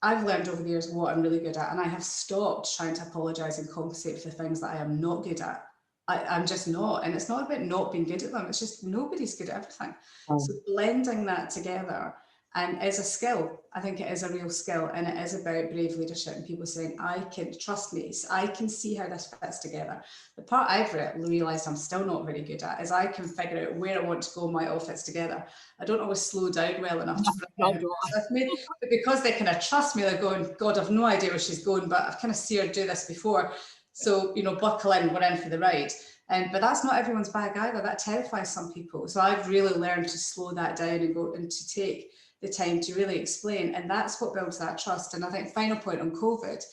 I've learned over the years what I'm really good at, and I have stopped trying to apologise and compensate for the things that I am not good at. I'm just not, and it's not about not being good at them, it's just nobody's good at everything. So blending that together, and as a skill, I think it is a real skill, and it is about brave leadership and people saying, I can trust me, I can see how this fits together. The part I've realised I'm still not very good at is I can figure out where I want to go, my all fits together. I don't always slow down well enough to bring it with me, but because they kind of trust me, they're going, God, I've no idea where she's going, but I've kind of seen her do this before. So, you know, buckle in, we're in for the ride. But that's not everyone's bag either. That terrifies some people. So I've really learned to slow that down and to take the time to really explain. And that's what builds that trust. And I think final point on COVID,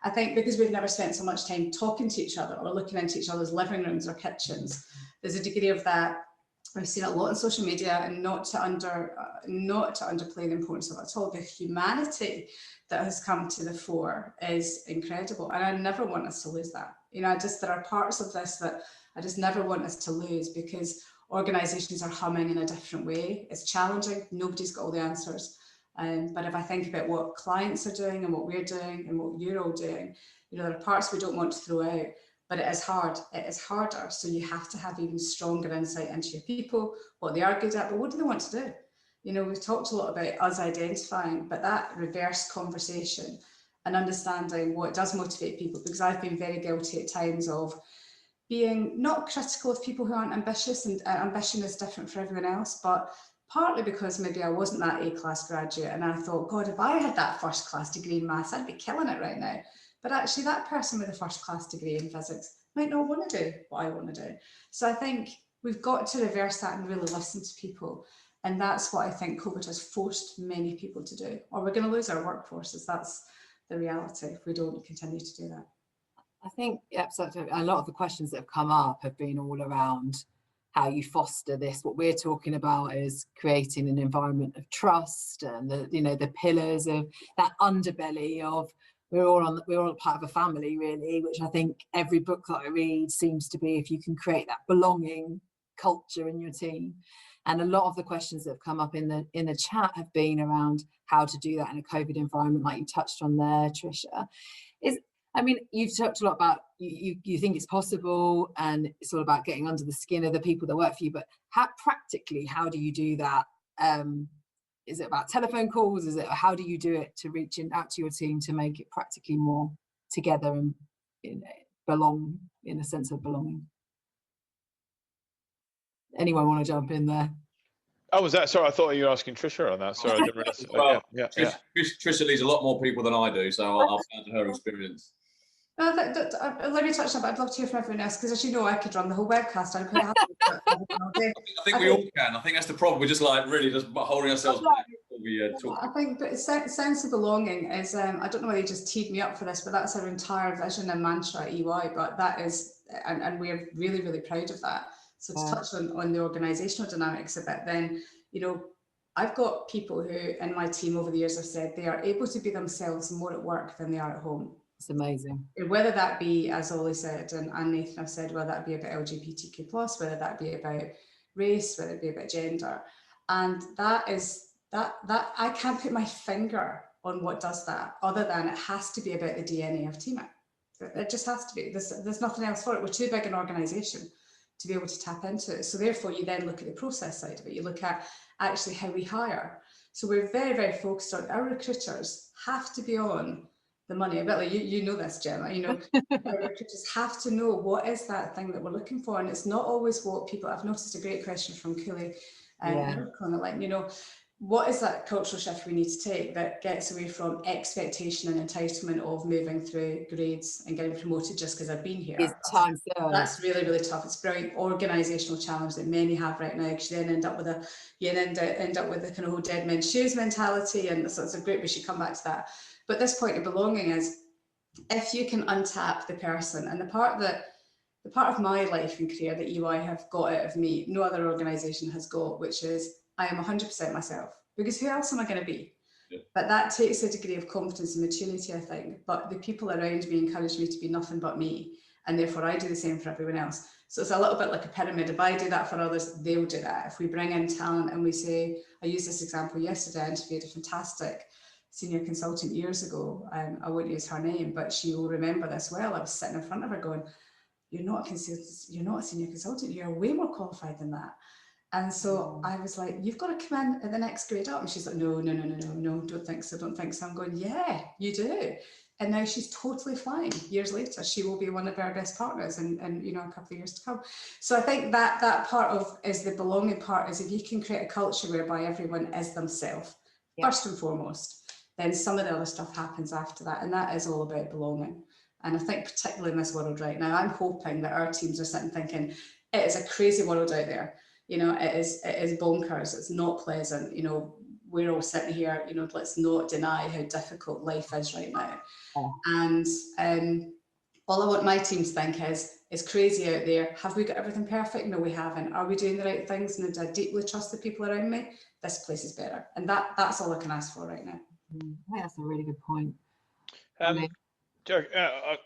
I think because we've never spent so much time talking to each other or looking into each other's living rooms or kitchens, there's a degree of that. I've seen it a lot on social media, and not to underplay the importance of it at all. The humanity that has come to the fore is incredible, and I never want us to lose that. You know, there are parts of this that I just never want us to lose, because organisations are humming in a different way. It's challenging. Nobody's got all the answers. But if I think about what clients are doing and what we're doing and what you're all doing, you know, there are parts we don't want to throw out, but it is hard. It is harder. So you have to have even stronger insight into your people, what they are good at, but what do they want to do? You know, we've talked a lot about us identifying, but that reverse conversation and understanding what does motivate people, because I've been very guilty at times of being not critical of people who aren't ambitious, and ambition is different for everyone else, but partly because maybe I wasn't that A-class graduate and I thought, God, if I had that first-class degree in maths, I'd be killing it right now. But actually that person with a first-class degree in physics might not want to do what I want to do. So I think we've got to reverse that and really listen to people. And that's what I think COVID has forced many people to do, or we're going to lose our workforces. That's the reality if we don't continue to do that. I think absolutely. A lot of the questions that have come up have been all around how you foster this. What we're talking about is creating an environment of trust, and the pillars of that underbelly of we're all part of a family, really, which I think every book that I read seems to be, if you can create that belonging culture in your team. And a lot of the questions that have come up in the chat have been around how to do that in a COVID environment, like you touched on there, Tricia. You've talked a lot about you think it's possible, and it's all about getting under the skin of the people that work for you, but how do you do that? Is it about telephone calls? How do you do it to reach out to your team to make it practically more together and belong, in a sense of belonging? Anyone want to jump in there? Oh, was that? Sorry, I thought you were asking Tricia on that. Sorry, I didn't realize. Well, yeah. Tricia leads a lot more people than I do, so I'll add to her experience. Let me touch on that. I'd love to hear from everyone else, because as you know, I could run the whole webcast. I'm quite happy with that all day. I think we all can. I think that's the problem. We're just really just holding ourselves back before we talk. I think, but sense of belonging is, I don't know whether you just teed me up for this, but that's our entire vision and mantra at EY. But that is, and we're really, really proud of that. So to touch on the organisational dynamics a bit, then, you know, I've got people who in my team over the years have said they are able to be themselves more at work than they are at home. It's amazing. Whether that be, as Ollie said, and Nathan have said, whether that be about LGBTQ+, whether that be about race, whether it be about gender. And that I can't put my finger on what does that, other than it has to be about the DNA of teaming. It just has to be. There's nothing else for it. We're too big an organisation to be able to tap into it. So therefore, you then look at the process side of it. You look at actually how we hire. So we're very, very focused on our recruiters have to be on the money. I bet like you know this, Gemma. You know, our recruiters have to know what is that thing that we're looking for, and it's not always what people. I've noticed a great question from Cooley on the line. You know, what is that cultural shift we need to take that gets away from expectation and entitlement of moving through grades and getting promoted just because I've been here? It's time served. That's really, really tough. It's a very organisational challenge that many have right now, because you then end up with the kind of whole dead men's shoes mentality, and so it's a great, we should come back to that. But this point of belonging is, if you can untap the person, and the part of my life and career that EY have got out of me, no other organisation has got, which is I am 100% myself, because who else am I going to be? Yeah. But that takes a degree of confidence and maturity, I think. But the people around me encourage me to be nothing but me, and therefore I do the same for everyone else. So it's a little bit like a pyramid. If I do that for others, they'll do that. If we bring in talent and we say, I used this example yesterday, I interviewed a fantastic senior consultant years ago. I won't use her name, but she will remember this well. I was sitting in front of her going, you're not a senior consultant, you're way more qualified than that. And so I was like, you've got to come in at the next grade up. And she's like, no, don't think so. I'm going, yeah, you do. And now she's totally flying. Years later, she will be one of our best partners and a couple of years to come. So I think that part of is the belonging part, is if you can create a culture whereby everyone is themselves, first and foremost, then some of the other stuff happens after that. And that is all about belonging. And I think particularly in this world right now, I'm hoping that our teams are sitting thinking, it is a crazy world out there. You know, it is bonkers. It's not pleasant. You know, we're all sitting here, you know, let's not deny how difficult life is right now. And all I want my team to think is, it's crazy out there. Have we got everything perfect? No, we haven't. Are we doing the right things? And do I deeply trust the people around me? This place is better. And that's all I can ask for right now. I think that's a really good point. I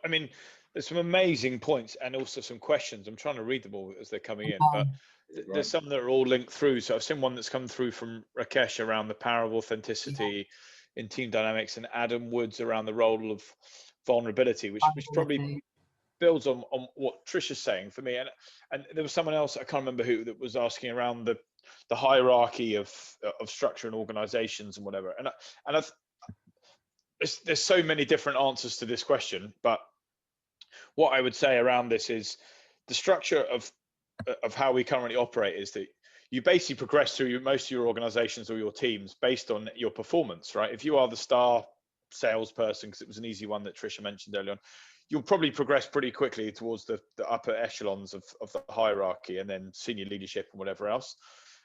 mean, there's some amazing points and also some questions. I'm trying to read them all as they're coming in, but there's some that are all linked through. So I've seen one that's come through from Rakesh around the power of authenticity in team dynamics, and Adam Woods around the role of vulnerability, which probably builds on what Trisha's saying for me. And there was someone else, I can't remember who, that was asking around the hierarchy of structure and organizations and whatever. And there's so many different answers to this question, but what I would say around this is the structure of how we currently operate is that you basically progress through most of your organizations or your teams based on your performance, right? If you are the star salesperson, because it was an easy one that Trisha mentioned earlier on, you'll probably progress pretty quickly towards the upper echelons of the hierarchy, and then senior leadership and whatever else.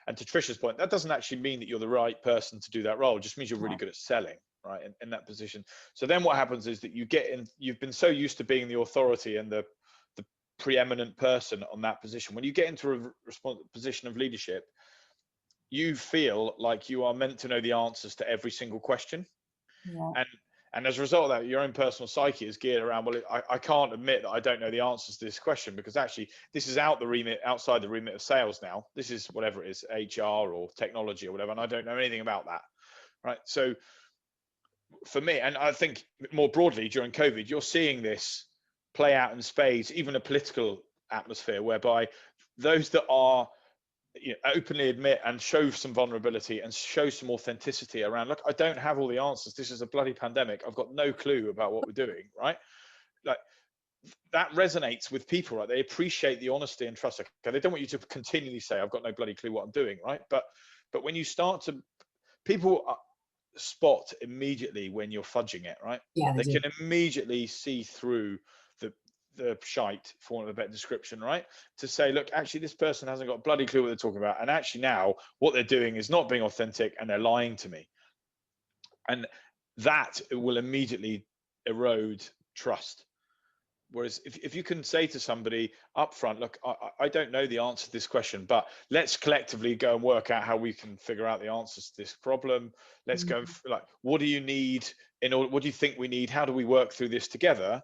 And to Trisha's point, that doesn't actually mean that you're the right person to do that role. It just means you're really good at selling, right, in that position. So then what happens is that you've been so used to being the authority and the preeminent person on that position. When you get into a position of leadership, you feel like you are meant to know the answers to every single question. And as a result of that, your own personal psyche is geared around, well, I can't admit that I don't know the answers to this question, because actually this is outside the remit of sales now. This is whatever it is, HR or technology or whatever, and I don't know anything about that, right? So for me, and I think more broadly during COVID, you're seeing this play out in spades, even a political atmosphere whereby those that are openly admit and show some vulnerability and show some authenticity around, look, I don't have all the answers. This is a bloody pandemic. I've got no clue about what we're doing, right? Like, that resonates with people, right? They appreciate the honesty and trust. Okay, they don't want you to continually say, I've got no bloody clue what I'm doing, right? But when you start to, people spot immediately when you're fudging it, right? They can immediately see through the shite, for want of a better description, right? To say, look, actually this person hasn't got a bloody clue what they're talking about, and actually now what they're doing is not being authentic and they're lying to me. And that will immediately erode trust. Whereas if you can say to somebody up front, look, I don't know the answer to this question, but let's collectively go and work out how we can figure out the answers to this problem. Let's go and, like, what do you need in order, what do you think we need? How do we work through this together?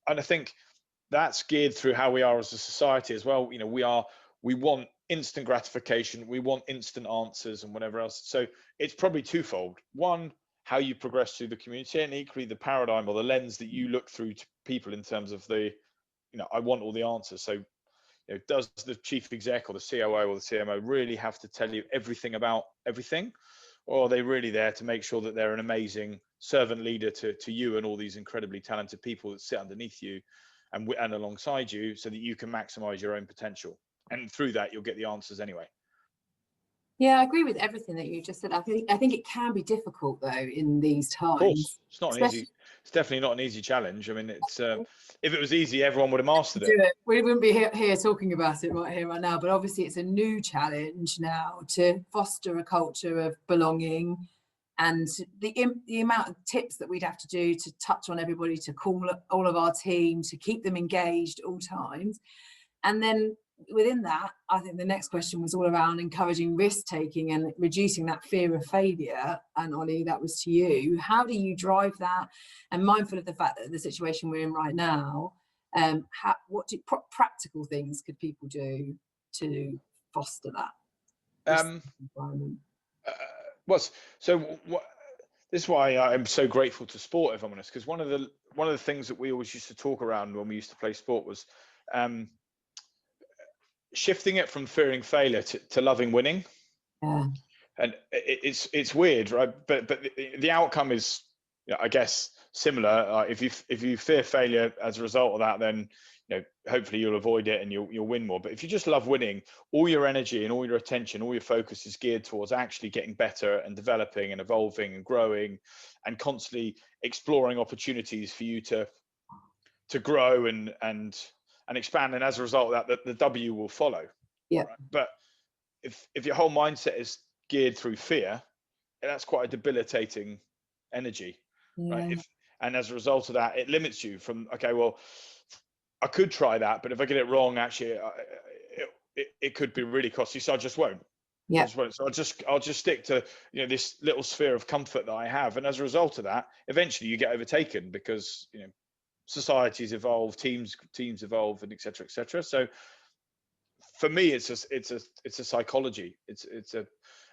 And I think that's geared through how we are as a society as well. We want instant gratification, we want instant answers and whatever else. So it's probably twofold. One, how you progress through the community, and equally the paradigm or the lens that you look through to people in terms of I want all the answers. So does the chief exec or the COO or the CMO really have to tell you everything about everything? Or are they really there to make sure that they're an amazing servant leader to you and all these incredibly talented people that sit underneath you and alongside you, so that you can maximize your own potential? And through that, you'll get the answers anyway. Yeah, I agree with everything that you just said. I think it can be difficult though in these times. Of course, it's not an easy. It's definitely not an easy challenge. I mean, it's if it was easy, everyone would have mastered it. We wouldn't be here talking about it right now. But obviously, it's a new challenge now to foster a culture of belonging, and the amount of tips that we'd have to do to touch on everybody, to call all of our team, to keep them engaged at all times, and then within that, I think the next question was all around encouraging risk taking and reducing that fear of failure. And Ollie, that was to you. How do you drive that? And mindful of the fact that the situation we're in right now, what practical things could people do to foster that environment? This is why I'm so grateful to sport, if I'm honest, because one of the things that we always used to talk around when we used to play sport was shifting it from fearing failure to loving winning. Yeah. And it's weird, right? But the outcome is, I guess, similar. If you fear failure as a result of that, then hopefully you'll avoid it and you'll win more. But if you just love winning, all your energy and all your attention, all your focus is geared towards actually getting better and developing and evolving and growing and constantly exploring opportunities for you to to grow and expand, and as a result of that, the W will follow. Yeah. Right? But if your whole mindset is geared through fear, that's quite a debilitating energy, right? And as a result of that, it limits you from, okay, well, I could try that, but if I get it wrong, actually, it could be really costly. So I just won't. Yeah. So I'll just stick to, you know, this little sphere of comfort that I have. And as a result of that, eventually you get overtaken because, you know, societies evolve, teams evolve, and et cetera, et cetera. So for me, it's a psychology.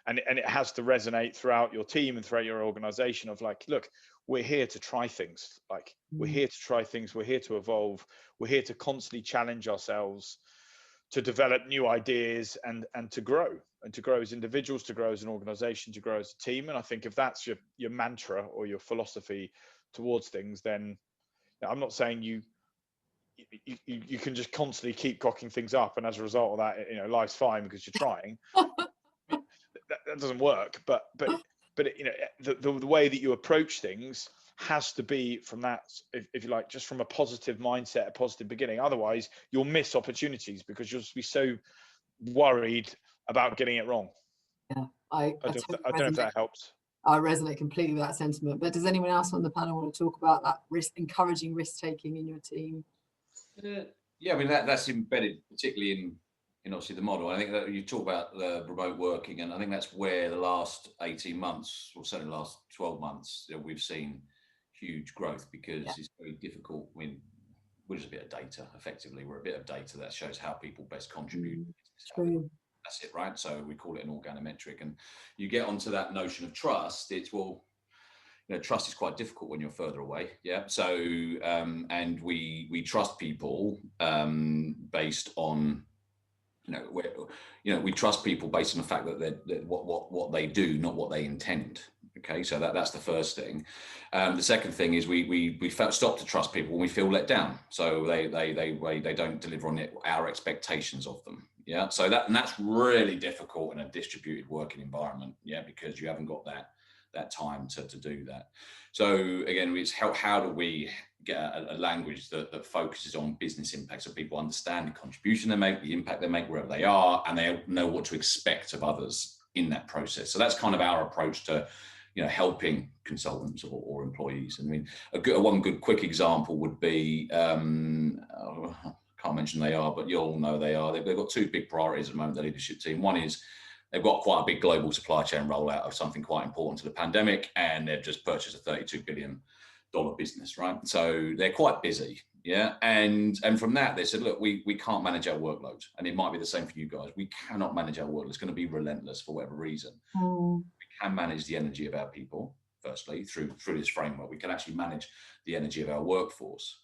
And it has to resonate throughout your team and throughout your organization of like, look, we're here to try things. Like, we're here to try things. We're here to evolve. We're here to constantly challenge ourselves, to develop new ideas and to grow as individuals, to grow as an organization, to grow as a team. And I think if that's your mantra or your philosophy towards things, then I'm not saying you can just constantly keep cocking things up, and as a result of that, you know, life's fine because you're trying. that doesn't work. But you know, the way that you approach things has to be from that, if you like, just from a positive mindset, a positive beginning. Otherwise, you'll miss opportunities because you'll just be so worried about getting it wrong. Yeah, I don't know if that helps. I resonate completely with that sentiment. But does anyone else on the panel want to talk about that encouraging risk taking in your team? Yeah, I mean that's embedded particularly in obviously the model. I think that you talk about the remote working, and I think that's where the last 18 months, or certainly the last 12 months, we've seen huge growth, because it's very difficult. I mean, we're just a bit of data. Effectively, we're a bit of data that shows how people best contribute. True. That's it, right? So we call it an organometric, and you get onto that notion of trust. It's, well, you know, trust is quite difficult when you're further away. Yeah. So and we trust people based on, we trust people based on the fact that they're what they do, not what they intend. Okay, so that's the first thing. The second thing is we stop to trust people when we feel let down. So they don't deliver on our expectations of them. Yeah, so that's really difficult in a distributed working environment. Yeah, because you haven't got that time to do that. So again, it's how do we get a language that focuses on business impact, so people understand the contribution they make, the impact they make wherever they are, and they know what to expect of others in that process. So that's kind of our approach to, helping consultants or employees. I mean, one good quick example would be, I can't mention they are, but you all know they are. They've got two big priorities at the moment, the leadership team. One is they've got quite a big global supply chain rollout of something quite important to the pandemic, and they've just purchased a $32 billion business, right? So they're quite busy, yeah. And from that, they said, look, we can't manage our workload, and it might be the same for you guys. We cannot manage our workload. It's going to be relentless for whatever reason. We can manage the energy of our people, firstly, through this framework. We can actually manage the energy of our workforce.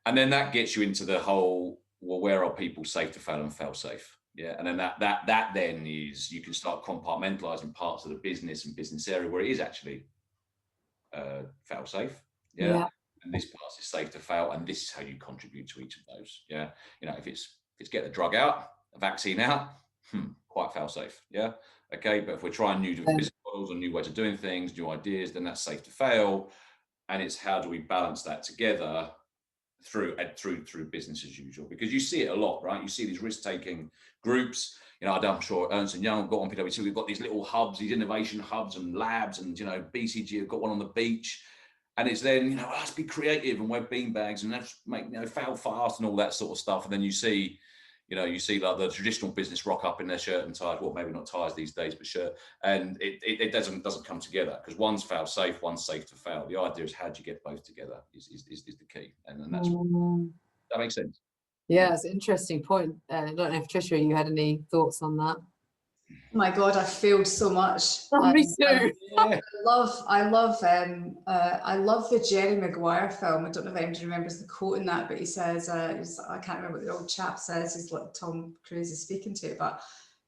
And then that gets you into the whole, well, where are people safe to fail and fail safe? Yeah, and then that then is, you can start compartmentalizing parts of the business and business area where it is actually fail safe. Yeah. And this part is safe to fail, and this is how you contribute to each of those. Yeah, if it's get the drug out, a vaccine out, quite fail safe. Yeah, okay. But if we're trying new business models and new ways of doing things, new ideas, then that's safe to fail. And it's how do we balance that together through business as usual, because you see it a lot, right? You see these risk-taking groups. I'm sure Ernst & Young have got on PwC. We've got these little hubs, these innovation hubs and labs, and BCG have got one on the beach. And it's then, let's be creative and wear beanbags and let's make, fail fast and all that sort of stuff. And then you see like the traditional business rock up in their shirt and ties. Well, maybe not ties these days, but shirt. And it doesn't come together, because one's fail safe, one's safe to fail. The idea is, how do you get both together is the key. And that's that makes sense. Yeah, it's an interesting point. I don't know if Tricia, you had any thoughts on that? Oh my God, I failed so much. Me too. I love the Jerry Maguire film. I don't know if anybody remembers the quote in that, but he says, I can't remember what the old chap says. He's like Tom Cruise is speaking to it, but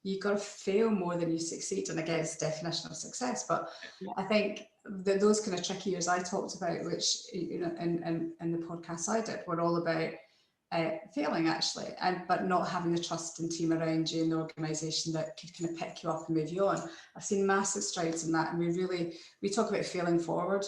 you got to fail more than you succeed. And again, it's the definition of success. But I think that those kind of tricky years I talked about, which in the podcast I did, were all about failing actually, but not having the trust and team around you in the organisation that could kind of pick you up and move you on. I've seen massive strides in that, and we talk about failing forward,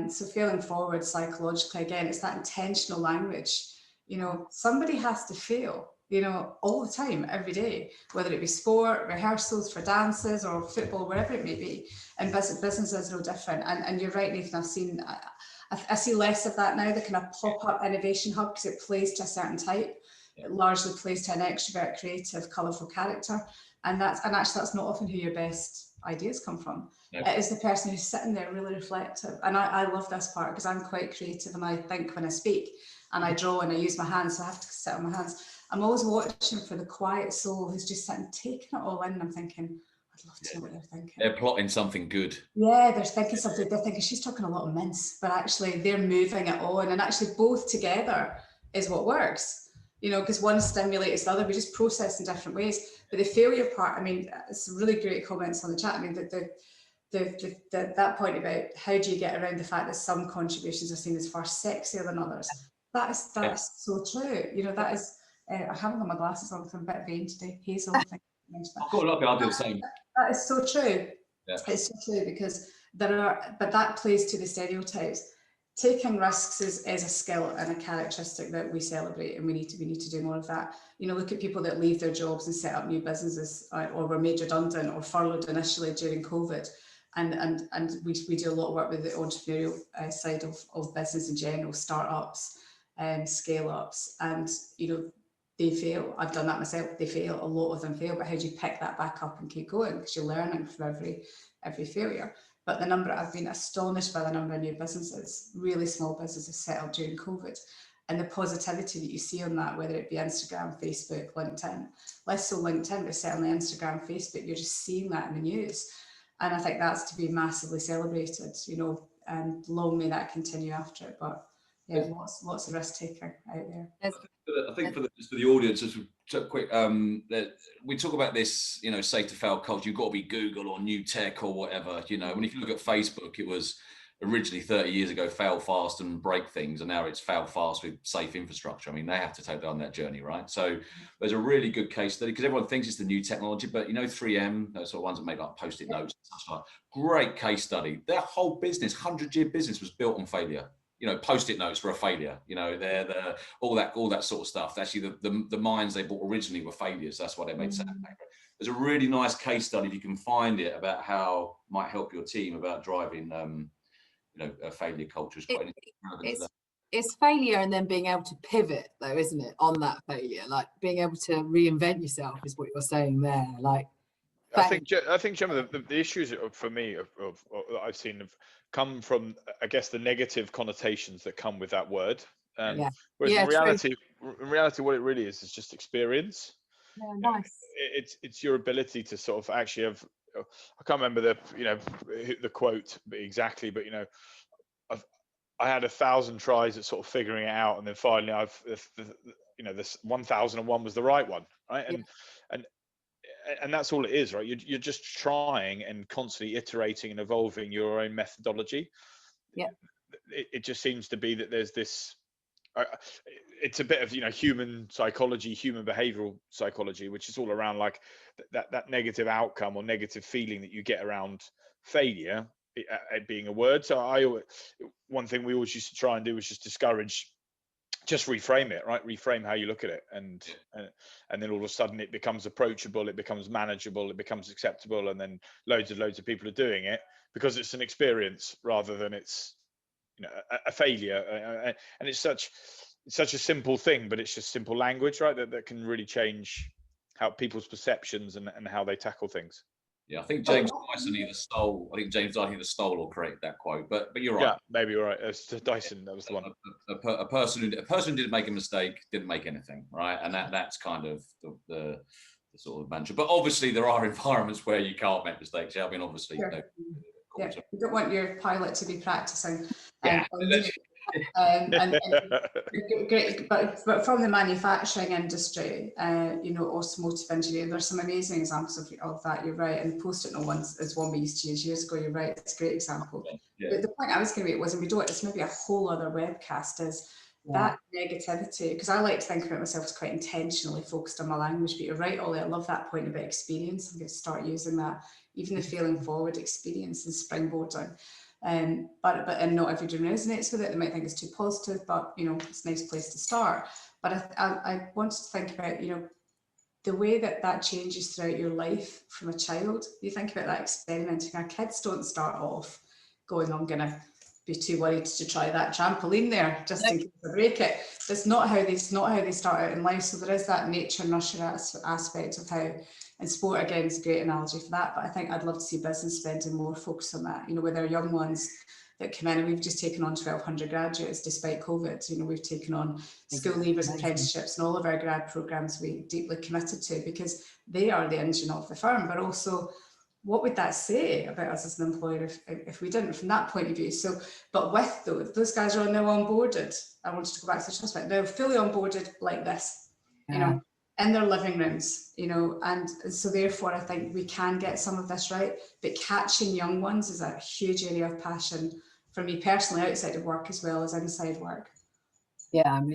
So failing forward psychologically, again, it's that intentional language. You know, somebody has to fail, you know, all the time, every day, whether it be sport, rehearsals for dances or football, wherever it may be. And business is no different. And you're right, Nathan, I see less of that now, the kind of pop-up innovation hub, because it plays to a certain type. It largely plays to an extrovert, creative, colourful character. And actually that's not often who your best ideas come from. No. It is the person who's sitting there really reflective. And I love this part because I'm quite creative and I think when I speak and I draw and I use my hands, so I have to sit on my hands. I'm always watching for the quiet soul who's just sitting, taking it all in. And I'm thinking, I'd love to know what they're thinking. They're plotting something good. Yeah, they're thinking something. They're thinking she's talking a lot of mince, but actually they're moving it on. And actually both together is what works. You know, because one stimulates the other. We just process in different ways. But the failure part, I mean, it's really great comments on the chat. I mean, that point about how do you get around the fact that some contributions are seen as far sexier than others. That is so true. You know, that is. I haven't got my glasses on because I'm a bit vain today. Hazel, I think. I've got a lot of people do the same. That is so true. Yeah. It's so true because but that plays to the stereotypes. Taking risks is a skill and a characteristic that we celebrate, and we need to do more of that. You know, look at people that leave their jobs and set up new businesses, or were made redundant or furloughed initially during COVID, and we do a lot of work with the entrepreneurial side of business in general, startups and scale ups, and you know they fail. I've done that myself. They fail. A lot of them fail, but how do you pick that back up and keep going? Because you're learning from every failure. But I've been astonished by the number of new businesses, really small businesses set up during COVID, and the positivity that you see on that, whether it be Instagram, Facebook, LinkedIn, less so LinkedIn, but certainly Instagram, Facebook, you're just seeing that in the news. And I think that's to be massively celebrated, you know, and long may that continue after it. But yeah, lots of risk taking out there. I think for the audience, just quick, we talk about this, you know, safe to fail culture. You've got to be Google or new tech or whatever, you know. When if you look at Facebook, it was originally 30 years ago, fail fast and break things, and now it's fail fast with safe infrastructure. I mean, they have to take on that journey, right? So there's a really good case study because everyone thinks it's the new technology, but you know, 3M, those sort of ones that make like Postit notes and such like, great case study. Their whole business, 100-year business, was built on failure. You know, Postit notes were a failure. You know, they're all that sort of stuff. Actually, the mines they bought originally were failures. That's why they made sense. There's a really nice case study if you can find it about how it might help your team about driving, you know, a failure culture. It's failure and then being able to pivot, though, isn't it? On that failure, like being able to reinvent yourself is what you're saying there. Like, I think Gemma, the issues for me that I've seen have come from, I guess, the negative connotations that come with that word. Whereas in reality, what it really is just experience. Yeah, nice. It's your ability to sort of actually have. I can't remember the quote exactly, but you know, I had 1,000 tries at sort of figuring it out, and then finally this 1,001 was the right one, right? And that's all it is, right? You're just trying and constantly iterating and evolving your own methodology. Yeah. It just seems to be that there's this. It's a bit of, you know, human psychology, human behavioral psychology, which is all around like that negative outcome or negative feeling that you get around failure being a word. So one thing we always used to try and do was just discourage. Just reframe it, right? Reframe how you look at it, and then all of a sudden it becomes approachable, it becomes manageable, it becomes acceptable, and then loads of people are doing it because it's an experience rather than it's, you know, a failure. And it's such a simple thing, but it's just simple language, right? That can really change how people's perceptions and how they tackle things. Yeah, I think James Dyson either stole or created that quote, but you're right. Yeah, maybe you're right. It's Dyson, that was the one. A person who didn't make a mistake didn't make anything, right? And that's kind of the sort of mantra. But obviously there are environments where you can't make mistakes. Yeah, I mean, obviously, sure. You don't want your pilot to be practicing. Yeah. Great, but from the manufacturing industry, you know, automotive engineering, there's some amazing examples of that. You're right, and Postit no one is one we used to use years ago. You're right, it's a great example. Yeah. But the point I was going to make was, and we don't, it's maybe a whole other webcast, is that negativity, because I like to think about myself as quite intentionally focused on my language. But you're right, Ollie, I love that point about experience. I'm going to start using that, even the failing forward experience and springboarding. but and not everybody resonates with it. They might think it's too positive, but you know, it's a nice place to start. But I wanted to think about, you know, the way that changes throughout your life from a child. You think about that experimenting. Our kids don't start off going, I'm gonna be too worried to try that trampoline there just in case I break it. That's not how they start out in life. So there is that nature nurture aspect of how, and sport again is a great analogy for that. But I think I'd love to see business spending more focus on that. You know, with our young ones that come in, and we've just taken on 1,200 graduates despite COVID. You know, we've taken on school leavers, apprenticeships, and all of our grad programs we deeply committed to, because they are the engine of the firm. But also, what would that say about us as an employer if we didn't, from that point of view? So, but with those guys are now onboarded. I wanted to go back to the trust aspect. They're fully onboarded like this, you know, in their living rooms, you know, and so therefore I think we can get some of this right. But catching young ones is a huge area of passion for me personally, outside of work as well as inside work. Yeah, I'm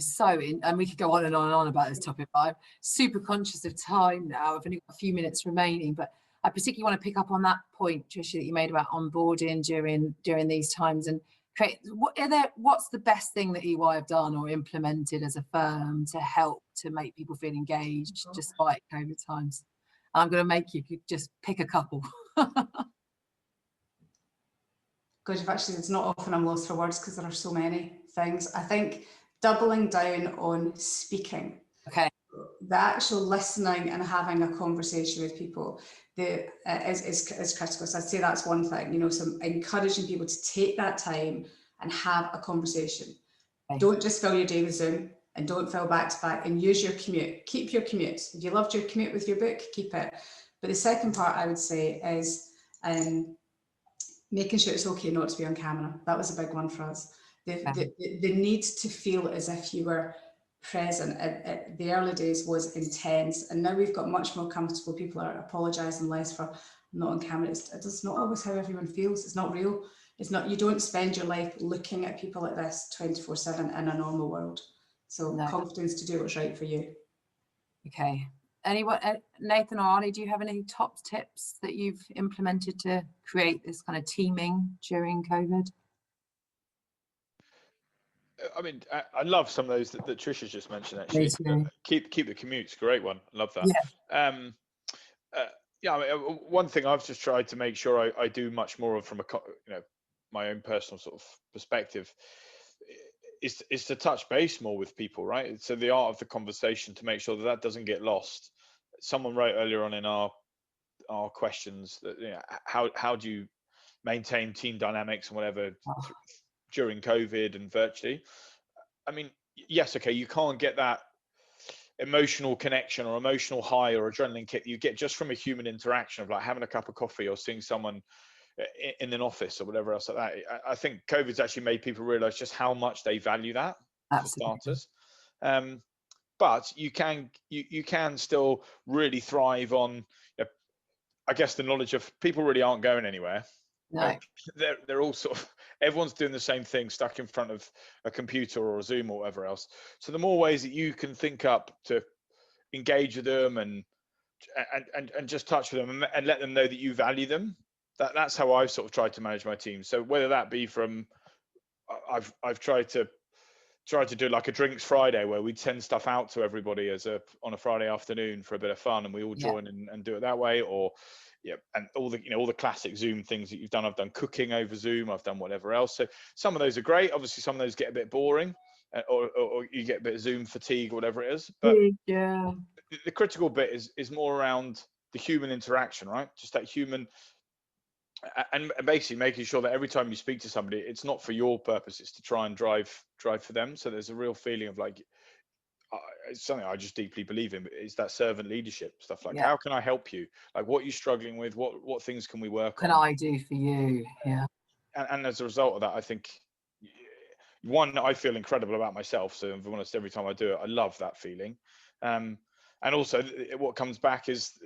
and we could go on and on and on about this topic, but I'm super conscious of time now. I've only got a few minutes remaining, but I particularly want to pick up on that point, Tricia, that you made about onboarding during these times, and create. What's the best thing that EY have done or implemented as a firm to help to make people feel engaged despite COVID times? I'm going to make you just pick a couple. Because it's not often I'm lost for words because there are so many things. I think doubling down on speaking. Okay. The actual listening and having a conversation with people is critical. So I'd say that's one thing, you know, so encouraging people to take that time and have a conversation. Okay. Don't just fill your day with Zoom, and don't fill back to back, and use your commute. Keep your commute. If you loved your commute with your book, keep it. But the second part I would say is making sure it's okay not to be on camera. That was a big one for us. The need to feel as if you were present at the early days was intense, and now we've got much more comfortable. People are apologising less for not on camera. It's not always how everyone feels. It's not real. It's not. You don't spend your life looking at people like this 24/7 in a normal world. So confidence to do what's right for you. Okay. Anyone, Nathan or Ollie, do you have any top tips that you've implemented to create this kind of teaming during COVID? I mean, I love some of those that Trisha just mentioned. Actually, keep the commutes. Great one. Love that. Yeah. I mean, one thing I've just tried to make sure I do much more of from my own personal sort of perspective is to touch base more with people, right? So the art of the conversation, to make sure that doesn't get lost. Someone wrote earlier on in our questions that, you know, how do you maintain team dynamics and whatever during COVID and virtually. I mean, yes, okay, you can't get that emotional connection or emotional high or adrenaline kick you get just from a human interaction of like having a cup of coffee or seeing someone in an office or whatever else like that. I think COVID's actually made people realize just how much they value that. Absolutely. For starters. But you can still really thrive on, I guess, the knowledge of people really aren't going anywhere. No. They're all sort of, everyone's doing the same thing, stuck in front of a computer or a Zoom or whatever else. So the more ways that you can think up to engage with them and just touch with them and let them know that you value them, that's how I've sort of tried to manage my team. So whether that be from, I've tried to do like a drinks Friday where we'd send stuff out to everybody on a Friday afternoon for a bit of fun, and we all join and do it that way. Or and all the classic Zoom things that you've done. I've done cooking over Zoom. I've done whatever else. So some of those are great. Obviously, some of those get a bit boring, or you get a bit of Zoom fatigue, or whatever it is. But the critical bit is more around the human interaction, right? Just that human, and basically making sure that every time you speak to somebody, it's not for your purpose. It's to try and drive for them. So there's a real feeling of like, it's something I just deeply believe in, is that servant leadership stuff. Like, how can I help you? Like, what are you struggling with? What things can we work on? Can I do for you? Yeah. And as a result of that, I think, one, I feel incredible about myself. So if I'm honest, every time I do it, I love that feeling. And also what comes back is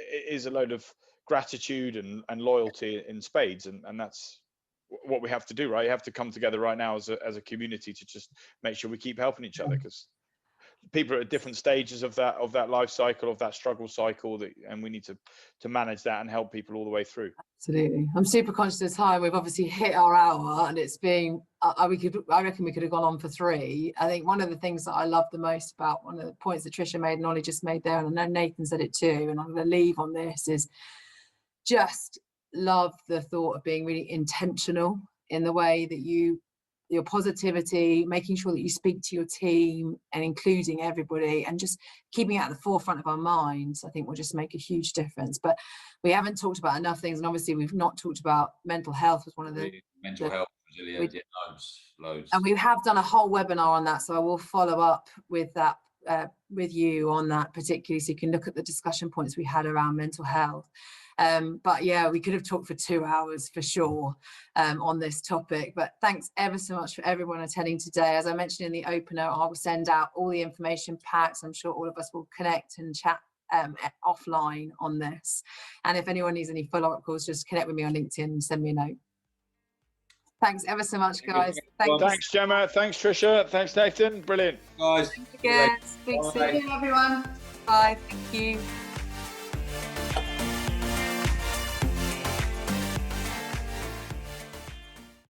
a load of gratitude and loyalty in spades. And that's what we have to do, right? You have to come together right now as a community to just make sure we keep helping each other, because people are at different stages of that life cycle, of that struggle cycle, and we need to manage that and help people all the way through. Absolutely. I'm super conscious of time. We've obviously hit our hour, and it's been, I reckon we could have gone on for 3. I think one of the things that I love the most about one of the points that Tricia made and Ollie just made there, and I know Nathan said it too, and I'm going to leave on this, is just love the thought of being really intentional in the way that your positivity, making sure that you speak to your team and including everybody, and just keeping it at the forefront of our minds, I think will just make a huge difference. But we haven't talked about enough things, and obviously we've not talked about mental health as one of the mental health, resilience, loads. And we have done a whole webinar on that, so I will follow up with that with you on that particularly, so you can look at the discussion points we had around mental health. But yeah, we could have talked for 2 hours for sure on this topic. But thanks ever so much for everyone attending today. As I mentioned in the opener, I will send out all the information packs. I'm sure all of us will connect and chat offline on this. And if anyone needs any follow-up calls, just connect with me on LinkedIn and send me a note. Thanks ever so much, guys. Thanks, Gemma. Thanks, Tricia. Thanks, Nathan. Brilliant. Guys. Thank you again. Speak soon, Thank you, everyone. Bye. Thank you.